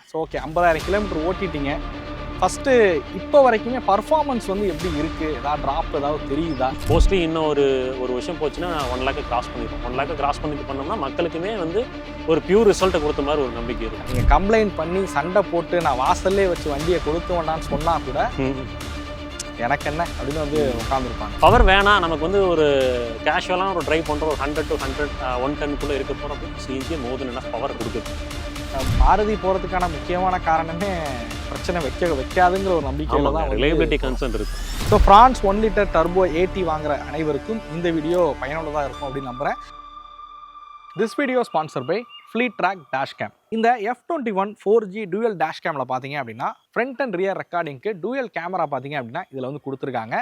So okay 50,000 kilometre ஓட்டிட்டீங்க. First இப்போ வரைக்குமே பர்ஃபார்மன்ஸ் வந்து எப்படி இருக்குது? ஏதாவது ட்ராப் ஏதாவது தெரியுதா? மோஸ்ட்லி இன்னும் ஒரு வருஷம் போச்சுன்னா 1 லேக்கை கிராஸ் பண்ணிடும். 1 லேக்கை கிராஸ் பண்ணிட்டு பண்ணோம்னா மக்களுக்குமே வந்து ஒரு பியூர் ரிசல்ட்டை கொடுத்த மாதிரி ஒரு நம்பிக்கை இருக்கும். நீங்கள் கம்ப்ளைண்ட் பண்ணி சண்டை போட்டு நான் வாசல்லே வச்சு வண்டியை கொடுத்து வேண்டான்னு சொன்னால் கூட எனக்கு என்ன அப்படின்னு வந்து உட்காந்துருப்பாங்க. பவர் வேணாம், நமக்கு வந்து ஒரு கேஷுவலான ஒரு ட்ரைவ் பண்ணுற ஒரு 100 to 110 இருக்க போகிறோம். சிஎன்ஜி மோர் தென் எனஃப் பவர் கொடுக்குது. மாருதி போகிறதுக்கான முக்கியமான காரணமே பிரச்சனை வைக்காதுங்கிற ஒரு நம்பிக்கையில் தான் ரிலையபிலிட்டி கன்சர்ன் இருக்குது. So Fronx 1 litre turbo AT வாங்குற அனைவருக்கும் இந்த வீடியோ பயனுள்ளதாக இருக்கும் அப்படின்னு நம்புகிறேன். This video sponsor by Fleetrak Dashcam. இந்த F21 4G டூயல் டேஷ் கேமில் பார்த்தீங்க அப்படின்னா ஃப்ரண்ட் அண்ட் ரியர் ரெக்கார்டிங்க்கு டூயல் கேமரா பார்த்தீங்க அப்படின்னா இதில் வந்து கொடுத்துருக்காங்க.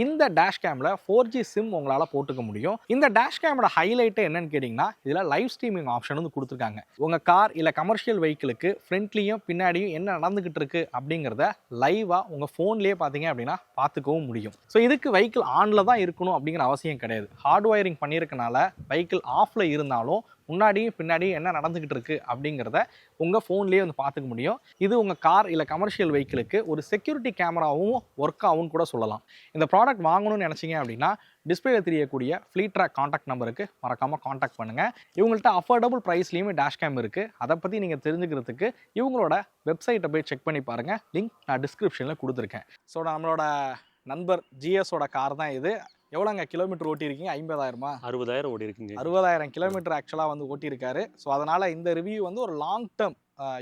இந்த டேஷ் கேமில் 4G சிம் உங்களால் போட்டுக்க முடியும். இந்த டேஷ் கேமோட ஹைலைட்டே என்னன்னு கேட்டிங்கன்னா இதில் லைவ் ஸ்ட்ரீமிங் ஆப்ஷன் வந்து கொடுத்துருக்காங்க. உங்கள் கார் இல்லை கமர்ஷியல் வெஹிக்கிளுக்கு ஃப்ரண்ட்லேயும் பின்னாடியும் என்ன நடந்துக்கிட்டு இருக்கு அப்படிங்கிறத லைவாக உங்கள் ஃபோன்லேயே பார்த்தீங்க அப்படின்னா பார்த்துக்கவும் முடியும். ஸோ இதுக்கு வெஹிக்கிள் ஆனில் தான் இருக்கணும் அப்படிங்கிற அவசியம் கிடையாது. ஹார்ட் ஒயரிங் பண்ணியிருக்கனால வெஹிக்கிள் ஆஃபில் இருந்தாலும் முன்னாடியும் பின்னாடியும் என்ன நடந்துக்கிட்டு இருக்கு அப்படிங்கிறத உங்கள் ஃபோன்லேயே வந்து பார்த்துக்க முடியும். இது உங்கள் கார் இல்லை கமர்ஷியல் வெஹிக்கிளுக்கு ஒரு செக்யூரிட்டி கேமராவும் ஒர்க் ஆகும்னு கூட சொல்லலாம். இந்த ப்ராடக்ட் வாங்கணும்னு நினச்சிங்க அப்படின்னா டிஸ்பிளேல தெரியக்கூடிய Fleetrak காண்டாக்ட் நம்பருக்கு மறக்காமல் காண்டாக்ட் பண்ணுங்கள். இவங்கள்ட்ட அஃபோர்டபுள் ப்ரைஸ்லேயுமே டேஷ் கேம் இருக்குது. அதை பற்றி நீங்கள் தெரிஞ்சுக்கிறதுக்கு இவங்களோட வெப்சைட்டை போய் செக் பண்ணி பாருங்கள். லிங்க் நான் டிஸ்கிரிப்ஷனில் கொடுத்துருக்கேன். ஸோ நம்மளோட நண்பர் ஜிஎஸோட கார் தான் இது. எவ்வளோங்க கிலோமீட்டர் ஓட்டியிருக்கீங்க? 50,000மா? 60,000 ஓடி இருக்குங்க. 60,000 கிலோமீட்டர் ஆக்சுவலாக வந்து ஓட்டியிருக்காரு. ஸோ அதனால் இந்த ரிவ்யூ வந்து ஒரு லாங் டேர்ம்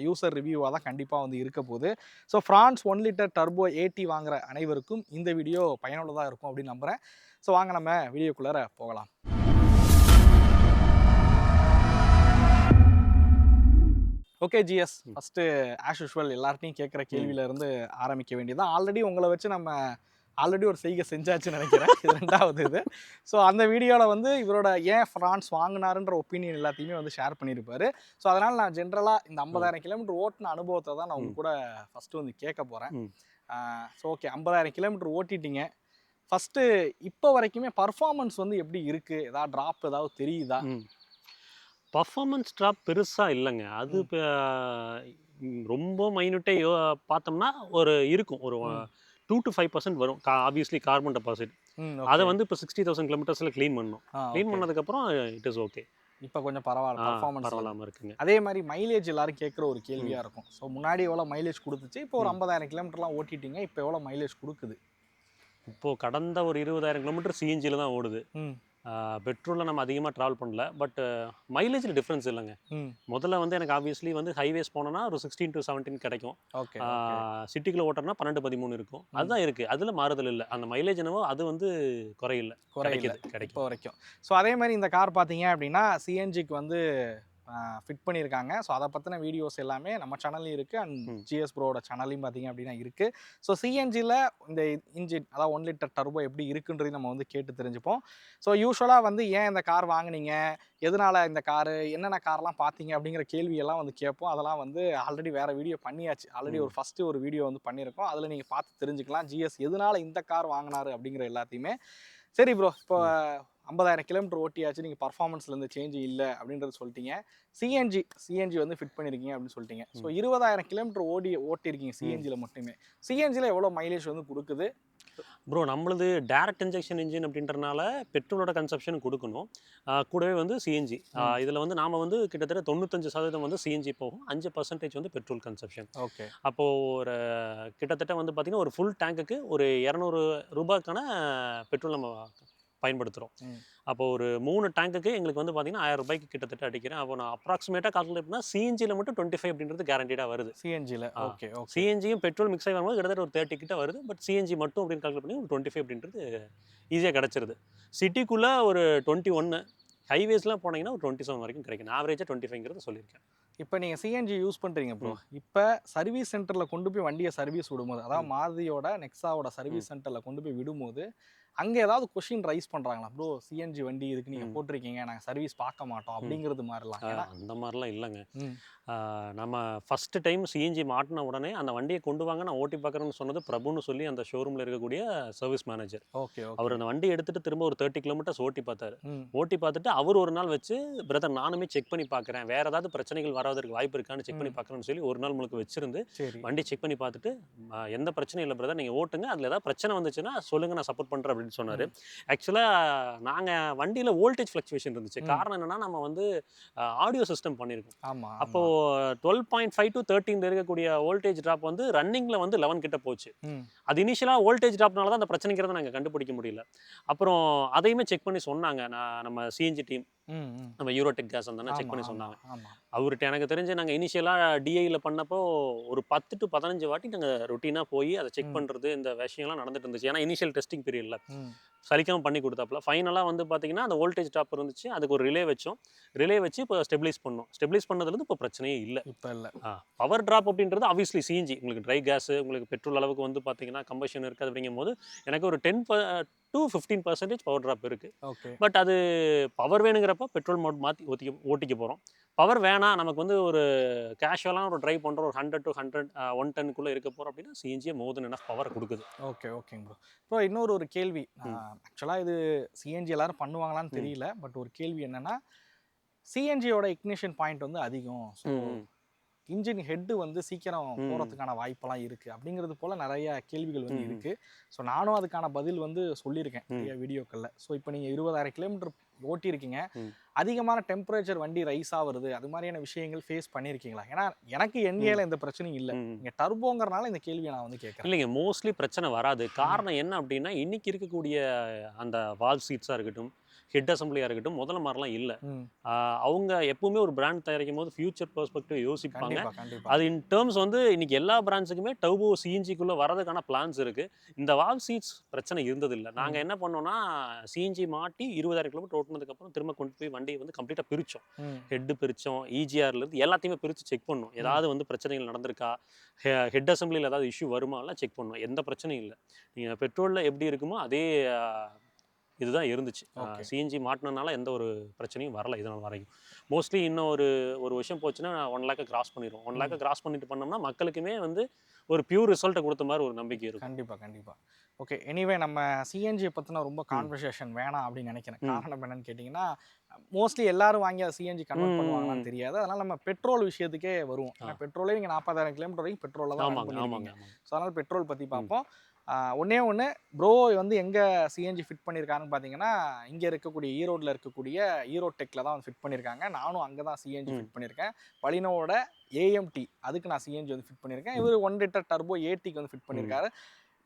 யூசர் ரிவ்யூவாக தான் கண்டிப்பாக வந்து இருக்க போகுது. So Fronx 1 litre turbo AT வாங்குற அனைவருக்கும் இந்த வீடியோ பயனுள்ளதாக இருக்கும் அப்படின்னு நம்புகிறேன். ஸோ வாங்க நம்ம வீடியோக்குள்ளார போகலாம். Okay GS, first as usual எல்லார்ட்டையும் கேட்குற கேள்வியிலேருந்து ஆரம்பிக்க வேண்டியதான். ஆல்ரெடி உங்களை வச்சு நம்ம ஒரு செய்கை செஞ்சாச்சுன்னு நினைக்கிறேன். இது 2வது இது. ஸோ அந்த வீடியோவில் வந்து இவரோட ஏன் ஃப்ரான்ஸ் வாங்கினாருன்ற ஒப்பீனியன் எல்லாத்தையுமே வந்து ஷேர் பண்ணியிருப்பாரு. ஸோ அதனால் நான் ஜென்ரலாக இந்த 50,000 கிலோமீட்டர் ஓட்டின அனுபவத்தை தான் நான் உங்க கூட ஃபஸ்ட்டு வந்து கேட்க போகிறேன். ஸோ ஓகே 50,000 கிலோமீட்டர் ஓட்டிட்டீங்க. ஃபஸ்ட்டு இப்போ வரைக்குமே பர்ஃபார்மன்ஸ் வந்து எப்படி இருக்குது? ஏதாவது ட்ராப் ஏதாவது தெரியுதா? பர்ஃபார்மன்ஸ் ட்ராப் பெருசாக இல்லைங்க. அது இப்போ ரொம்ப மைனூட்டே பார்த்தோம்னா ஒரு இருக்கும், ஒரு 2 to 5% வரும். Obviously carbon deposit. அதை வந்து இப்போ 60,000 கிலோமீட்டர்ஸில் க்ளீன் பண்ணணும். க்ளீன் பண்ணதுக்கப்புறம் இட் இஸ் ஓகே. இப்போ கொஞ்சம் பரவாயில்ல, பர்ஃபார்மன்ஸ் பரவாயில்லாமல் இருக்குங்க. அதே மாதிரி மைலேஜ் எல்லாரும் கேட்குற ஒரு கேள்வியாக இருக்கும். ஸோ முன்னாடி எவ்வளோ மைலேஜ் கொடுத்துச்சு, இப்போ ஒரு 50,000 கிலோமீட்டர்லாம் ஓட்டிட்டீங்க, இப்போ எவ்வளோ மைலேஜ் கொடுக்குது? இப்போது கடந்த ஒரு 20,000 கிலோமீட்டர் சிஎன்ஜியில் தான் ஓடுது. பெட்ரோலில் நம்ம அதிகமாக ட்ராவல் பண்ணல. பட் மைலேஜில் டிஃப்ரென்ஸ் இல்லைங்க. முதல்ல வந்து எனக்கு ஆப்வியஸ்லி வந்து ஹைவேஸ் போனோன்னா ஒரு 16 to 17 கிடைக்கும். சிட்டிக்குள்ளே ஓட்டர்னா 12-13 இருக்கும். அதுதான் இருக்குது. அதில் மாறுதல் இல்லை. அந்த மைலேஜ் என்னவோ அது வந்து கிடைக்கும் இப்போ வரைக்கும். ஸோ அதே மாதிரி இந்த கார் பார்த்தீங்க அப்படின்னா சிஎன்ஜிக்கு வந்து ஃபிட் பண்ணியிருக்காங்க. ஸோ அதை பற்றின வீடியோஸ் எல்லாமே நம்ம சேனல்லையும் இருக்குது அண்ட் ஜிஎஸ் ப்ரோட சேனல்லையும் பார்த்தீங்க அப்படின்னா இருக்குது. ஸோ சிஎன்ஜியில் இந்த இன்ஜின் அதாவது 1 லிட்டர் டர்போ எப்படி இருக்குன்றது நம்ம வந்து கேட்டு தெரிஞ்சுப்போம். ஸோ யூஸ்வலாக வந்து ஏன் இந்த கார் வாங்கினீங்க, எதனால் இந்த காரு, என்னென்ன கார்லாம் பார்த்தீங்க அப்படிங்கிற கேள்வியெல்லாம் வந்து கேட்போம். அதெல்லாம் வந்து ஆல்ரெடி வேறு வீடியோ பண்ணியாச்சு. ஆல்ரெடி ஃபஸ்ட்டு ஒரு வீடியோ வந்து பண்ணியிருக்கோம். அதில் நீங்கள் பார்த்து தெரிஞ்சுக்கலாம் ஜிஎஸ் எதனால் இந்த கார் வாங்கினாரு அப்படிங்கிற எல்லாத்தையுமே. சரி ப்ரோ, இப்போ 50,000 கிலோமீட்டர் ஓட்டியாச்சு, நீங்கள் பர்ஃபார்மன்ஸ்லேருந்து சேஞ்ச் இல்லை அப்படின்றது சொல்லிட்டீங்க. சிஎன்ஜி வந்து ஃபிட் பண்ணியிருக்கீங்க அப்படின்னு சொல்லிட்டீங்க. ஸோ 20,000 கிலோமீட்டர் ஓட்டியிருக்கீங்க சிஎன்ஜியில் மட்டுமே. சிஎன்ஜியில் எவ்வளோ மைலேஜ் வந்து கொடுக்குது? ப்ரோ நம்மளது டேரக்ட் இன்ஜெக்ஷன் இன்ஜின் அப்படின்றனால பெட்ரோலோட கன்சப்ஷன் கொடுக்கணும். கூடவே வந்து சிஎன்ஜி இதில் வந்து நாம் வந்து கிட்டத்தட்ட 95% வந்து சிஎன்ஜி போகும், 5% வந்து பெட்ரோல் கன்சப்ஷன். ஓகே. அப்போது ஒரு கிட்டத்தட்ட வந்து பார்த்திங்கன்னா ஒரு ஃபுல் டேங்குக்கு ஒரு 200 ரூபாய்க்கான பெட்ரோல் நம்ம பயன்படுத்துகிறோம். அப்போ ஒரு 3 டேங்குக்கு எங்களுக்கு வந்து பார்த்தீங்கன்னா 1000 ரூபாய்க்கு கிட்டத்தட்ட அடிக்கிறேன். அப்போ நான் அப்ராக்சிமேட்டாக கால்குலேட் பண்ணால் சிஎன்ஜியில் மட்டும் 25 அப்படின்றது கேரண்டீடாக வருது. சிஎன்ஜியில் ஓகே. சிஎன்ஜியும் பெட்ரோல் மிக்ஸ் ஆகி வரும்போது கிட்டத்தட்ட ஒரு 30 கிட்ட வருது. பட் சிஎன்ஜி மட்டும் அப்படின்னு கால்குலேட் பண்ணி ஒரு 25 அப்படின்றது ஈஸியாக கிடச்சிருது. சிட்டிக்குள்ளே ஒரு 21, ஹைவேஸ்லாம் போனீங்கன்னா ஒரு 27 வரைக்கும் கிடைக்கும். ஆவரேஜாக 25ங்கிறது சொல்லியிருக்கேன். இப்போ நீங்கள் சிஎன்ஜி யூஸ் பண்ணுறீங்க ப்ரோ. இப்போ சர்வீஸ் சென்டரில் கொண்டு போய் வண்டியை சர்வீஸ் விடும்போது, அதாவது மாருதியோட நெக்ஸாவோட சர்வீஸ் சென்டரில் கொண்டு போய் விடும்போது அங்கே ஏதாவது கொஷின் ரைஸ் பண்ணுறாங்களா ப்ரோ சிஎன்ஜி வண்டி இதுக்கு நீங்கள் போட்டிருக்கீங்க நாங்கள் சர்வீஸ் பார்க்க மாட்டோம் அப்படிங்கிறது மாதிரிலாம்? ஏன்னா அந்த மாதிரிலாம் இல்லைங்க. நம்ம ஃபஸ்ட்டு டைம் சிஎன்ஜி மாட்டின உடனே அந்த வண்டியை கொண்டு வாங்க நான் ஓட்டி பார்க்குறேன்னு சொன்னது பிரபுன்னு சொல்லி அந்த ஷோரூமில் இருக்கக்கூடிய சர்வீஸ் மேனேஜர். ஓகே. அவர் அந்த வண்டி எடுத்துகிட்டு திரும்ப ஒரு 30 கிலோமீட்டர்ஸ் ஓட்டி பார்த்தாரு. ஓட்டி பார்த்துட்டு அவர் ஒரு நாள் வச்சு பிரதர் நானுமே செக் பண்ணி பார்க்குறேன், வேறு ஏதாவது பிரச்சனைகள் வராதற்கு வாய்ப்பு இருக்கான்னு செக் பண்ணி பார்க்குறேன்னு சொல்லி ஒரு நாள் முழுக்க வச்சிருந்து வண்டி செக் பண்ணி பார்த்துட்டு எந்த பிரச்சனையும் இல்லை பிரதர், நீங்கள் ஓட்டுங்க, அதில் ஏதாவது பிரச்சனை வந்துச்சுன்னா சொல்லுங்கள் நான் சப்போர்ட் பண்ணுறேன் அப்படின்னு சொன்னார். ஆக்சுவலாக நாங்கள் வண்டியில் வோல்டேஜ் ஃப்ளக்சுவேஷன் இருந்துச்சு. காரணம் என்னென்னா நம்ம வந்து ஆடியோ சிஸ்டம் பண்ணியிருக்கோம். ஆமாம். அப்போது 12.5 to 13 இருக்கக்கூடிய வோல்டேஜ் ட்ராப் வந்து ரன்னிங்கில் வந்து 11 கிட்ட போச்சு. அது இனிஷியலாக வோல்டேஜ் ட்ராப்னால தான் அந்த பிரச்சனைங்கிறத நாங்கள் கண்டுபிடிக்க முடியல. அப்புறம் அதையுமே செக் பண்ணி சொன்னாங்க. நம்ம சிஎன்ஜி டீம் நம்ம யூரோடெக் கேஸ் அந்த செக் பண்ணி சொன்னாங்க. அவர்கிட்ட எனக்கு தெரிஞ்சு நாங்கள் இனிஷியலாக டிஐயில் பண்ணப்போ ஒரு 10 to 15 வாட்டி நாங்கள் ரொட்டீனாக போய் அதை செக் பண்ணுறது இந்த விஷயம்லாம் நடந்துட்டு இருந்துச்சு. ஏன்னா இனிஷியல் டெஸ்டிங் பீரியடில் சலிக்காமல் பண்ணி கொடுத்தாப்புல. ஃபைனலாக வந்து பார்த்தீங்கன்னா அந்த வோல்டேஜ் ட்ராப் இருந்துச்சு, அதுக்கு ஒரு ரிலே வச்சோம். ரிலே வச்சு இப்போ ஸ்டெபிலைஸ் பண்ணோம். ஸ்டெபிலைஸ் பண்ணதுலேருந்து இப்போ பிரச்சனையே இல்லை. இப்போ இல்லை. பவர் ட்ராப் அப்படின்றது ஆப்வியஸ்லி சிஎன்ஜி உங்களுக்கு ட்ரை கேஸு உங்களுக்கு பெட்ரோல் அளவுக்கு வந்து பார்த்தீங்கன்னா கம்பஷன் இருக்குது அப்படிங்கும் போது எனக்கு ஒரு 10 to 15% பவர் ட்ராப் இருக்குது. ஓகே. பட் அது பவர் வேணுங்கிறப்ப பெட்ரோல் மோட் மாற்றி ஓட்டிக்க போகிறோம். பவர் வேணாம் நமக்கு வந்து ஒரு கேஷுவலான ஒரு ட்ரைவ் பண்ணுறோம், ஒரு 100 to 110 இருக்க போகிறோம் அப்படின்னா சிஎன்ஜியே மோர் தென் எனஃப் பவர் கொடுக்குது. ஓகே. ஓகேங்க ப்ரோ. ப்ரோ இன்னொரு கேள்வி, ஆக்சுவலாக இது சிஎன்ஜி எல்லாரும் பண்ணுவாங்களான்னு தெரியல, பட் ஒரு கேள்வி என்னன்னா சிஎன்ஜியோட இக்னிஷன் பாயிண்ட் வந்து அதிகம், ஸோ இன்ஜின் ஹெட்டு வந்து சீக்கிரம் போகிறதுக்கான வாய்ப்பெல்லாம் இருக்குது அப்படிங்கிறது போல் நிறைய கேள்விகள் வந்து இருக்குது. ஸோ நானும் அதுக்கான பதில் வந்து சொல்லியிருக்கேன் நிறைய வீடியோக்களில். ஸோ இப்போ நீங்கள் 20,000 கிலோமீட்டர் ஓட்டியிருக்கீங்க, அதிகமான டெம்பரேச்சர் வண்டி ரைஸ் ஆகுறது, அது மாதிரியான விஷயங்கள் ஃபேஸ் பண்ணியிருக்கீங்களா? ஏன்னா எனக்கு என்ஏல எந்த பிரச்சனையும் இல்லை, நீங்கள் டர்போங்கிறனால இந்த கேள்வியை நான் வந்து கேட்குறேன். இல்லைங்க, மோஸ்ட்லி பிரச்சனை வராது. காரணம் என்ன அப்படின்னா இன்னைக்கு இருக்கக்கூடிய அந்த வால்வ் சீட்ஸாக இருக்கட்டும், ஹெட் அசம்பிளியாக இருக்கட்டும், முதல்ல மாதிரிலாம் இல்லை. அவங்க எப்பவுமே ஒரு பிராண்ட் தயாரிக்கும் போது ஃபியூச்சர் பெர்ஸ்பெக்டிவ் யோசிப்பாங்க. அது இன் டேர்ம்ஸ் வந்து இன்னைக்கு எல்லா பிராண்ட்ஸுக்குமே டர்போ சிஎன்ஜிக்குள்ளே வரதுக்கான பிளான்ஸ் இருக்குது. இந்த வால்வ் சீட்ஸ் பிரச்சனை இருந்ததில்லை. நாங்கள் என்ன பண்ணோம்னா சிஎன்ஜி மாட்டி 20,000 கிலோமீட்டர் ஓட்டினதுக்கப்புறம் திரும்ப கொண்டு போய் வண்டியை வந்து கம்ப்ளீட்டாக பிரித்தோம். ஹெட்டு பிரித்தோம், இஜிஆர்லேருந்து எல்லாத்தையுமே பிரித்து செக் பண்ணோம். ஏதாவது வந்து பிரச்சனைகள் நடந்திருக்கா, ஹெட் அசம்பிளியில் ஏதாவது இஷ்யூ வருமாலாம் செக் பண்ணோம். எந்த பிரச்சனையும் இல்லை. நீங்கள் பெட்ரோலில் எப்படி இருக்குமோ அதே இதுதான் இருந்துச்சு. சிஎன்ஜி மாட்டினனால எந்த ஒரு பிரச்சனையும் வரல இதனால் வரைக்கும். மோஸ்ட்லி இன்னும் ஒரு விஷயம் போச்சுன்னா 1 லேக்கை கிராஸ் பண்ணிடுவோம். 1 லேக்கை கிராஸ் பண்ணிட்டு பண்ணோம்னா மக்களுக்குமே வந்து ஒரு பியூர் ரிசல்ட்டை கொடுத்த மாதிரி ஒரு நம்பிக்கை இருக்கும். கண்டிப்பாக. ஓகே, எனிவே நம்ம சிஎன்ஜியை பற்றின ரொம்ப கான்வர்சேஷன் வேணாம் அப்படின்னு நினைக்கிறேன். காரணம் என்னன்னு கேட்டிங்கன்னா மோஸ்ட்லி எல்லாரும் வாங்கி அதை சிஎன்ஜி கன்வெர்ட் பண்ணுவாங்கன்னு தெரியாது. அதனால் நம்ம பெட்ரோல் விஷயத்துக்கே வருவோம். ஏன்னா பெட்ரோலே நீங்கள் 40,000 கிலோமீட்டர் வரைக்கும் பெட்ரோலில் தான் பண்ணுவீங்க. ஸோ அதனால் பெட்ரோல் பற்றி பார்ப்போம். ஒன்று ப்ரோ வந்து எங்கே சிஎன்ஜி ஃபிட் பண்ணியிருக்காங்கன்னு பார்த்தீங்கன்னா இங்கே இருக்கக்கூடிய ஈரோட்டில் இருக்கக்கூடிய ஈரோடெக்கில் தான் வந்து ஃபிட் பண்ணியிருக்காங்க. நானும் அங்கே தான் சிஎன்ஜி ஃபிட் பண்ணியிருக்கேன். பலினோட ஏஎம்டி அதுக்கு நான் சிஎன்ஜி வந்து ஃபிட் பண்ணியிருக்கேன். இவர் 1 லிட்டர் டர்போ ஏடிக்கு வந்து ஃபிட் பண்ணியிருக்காரு.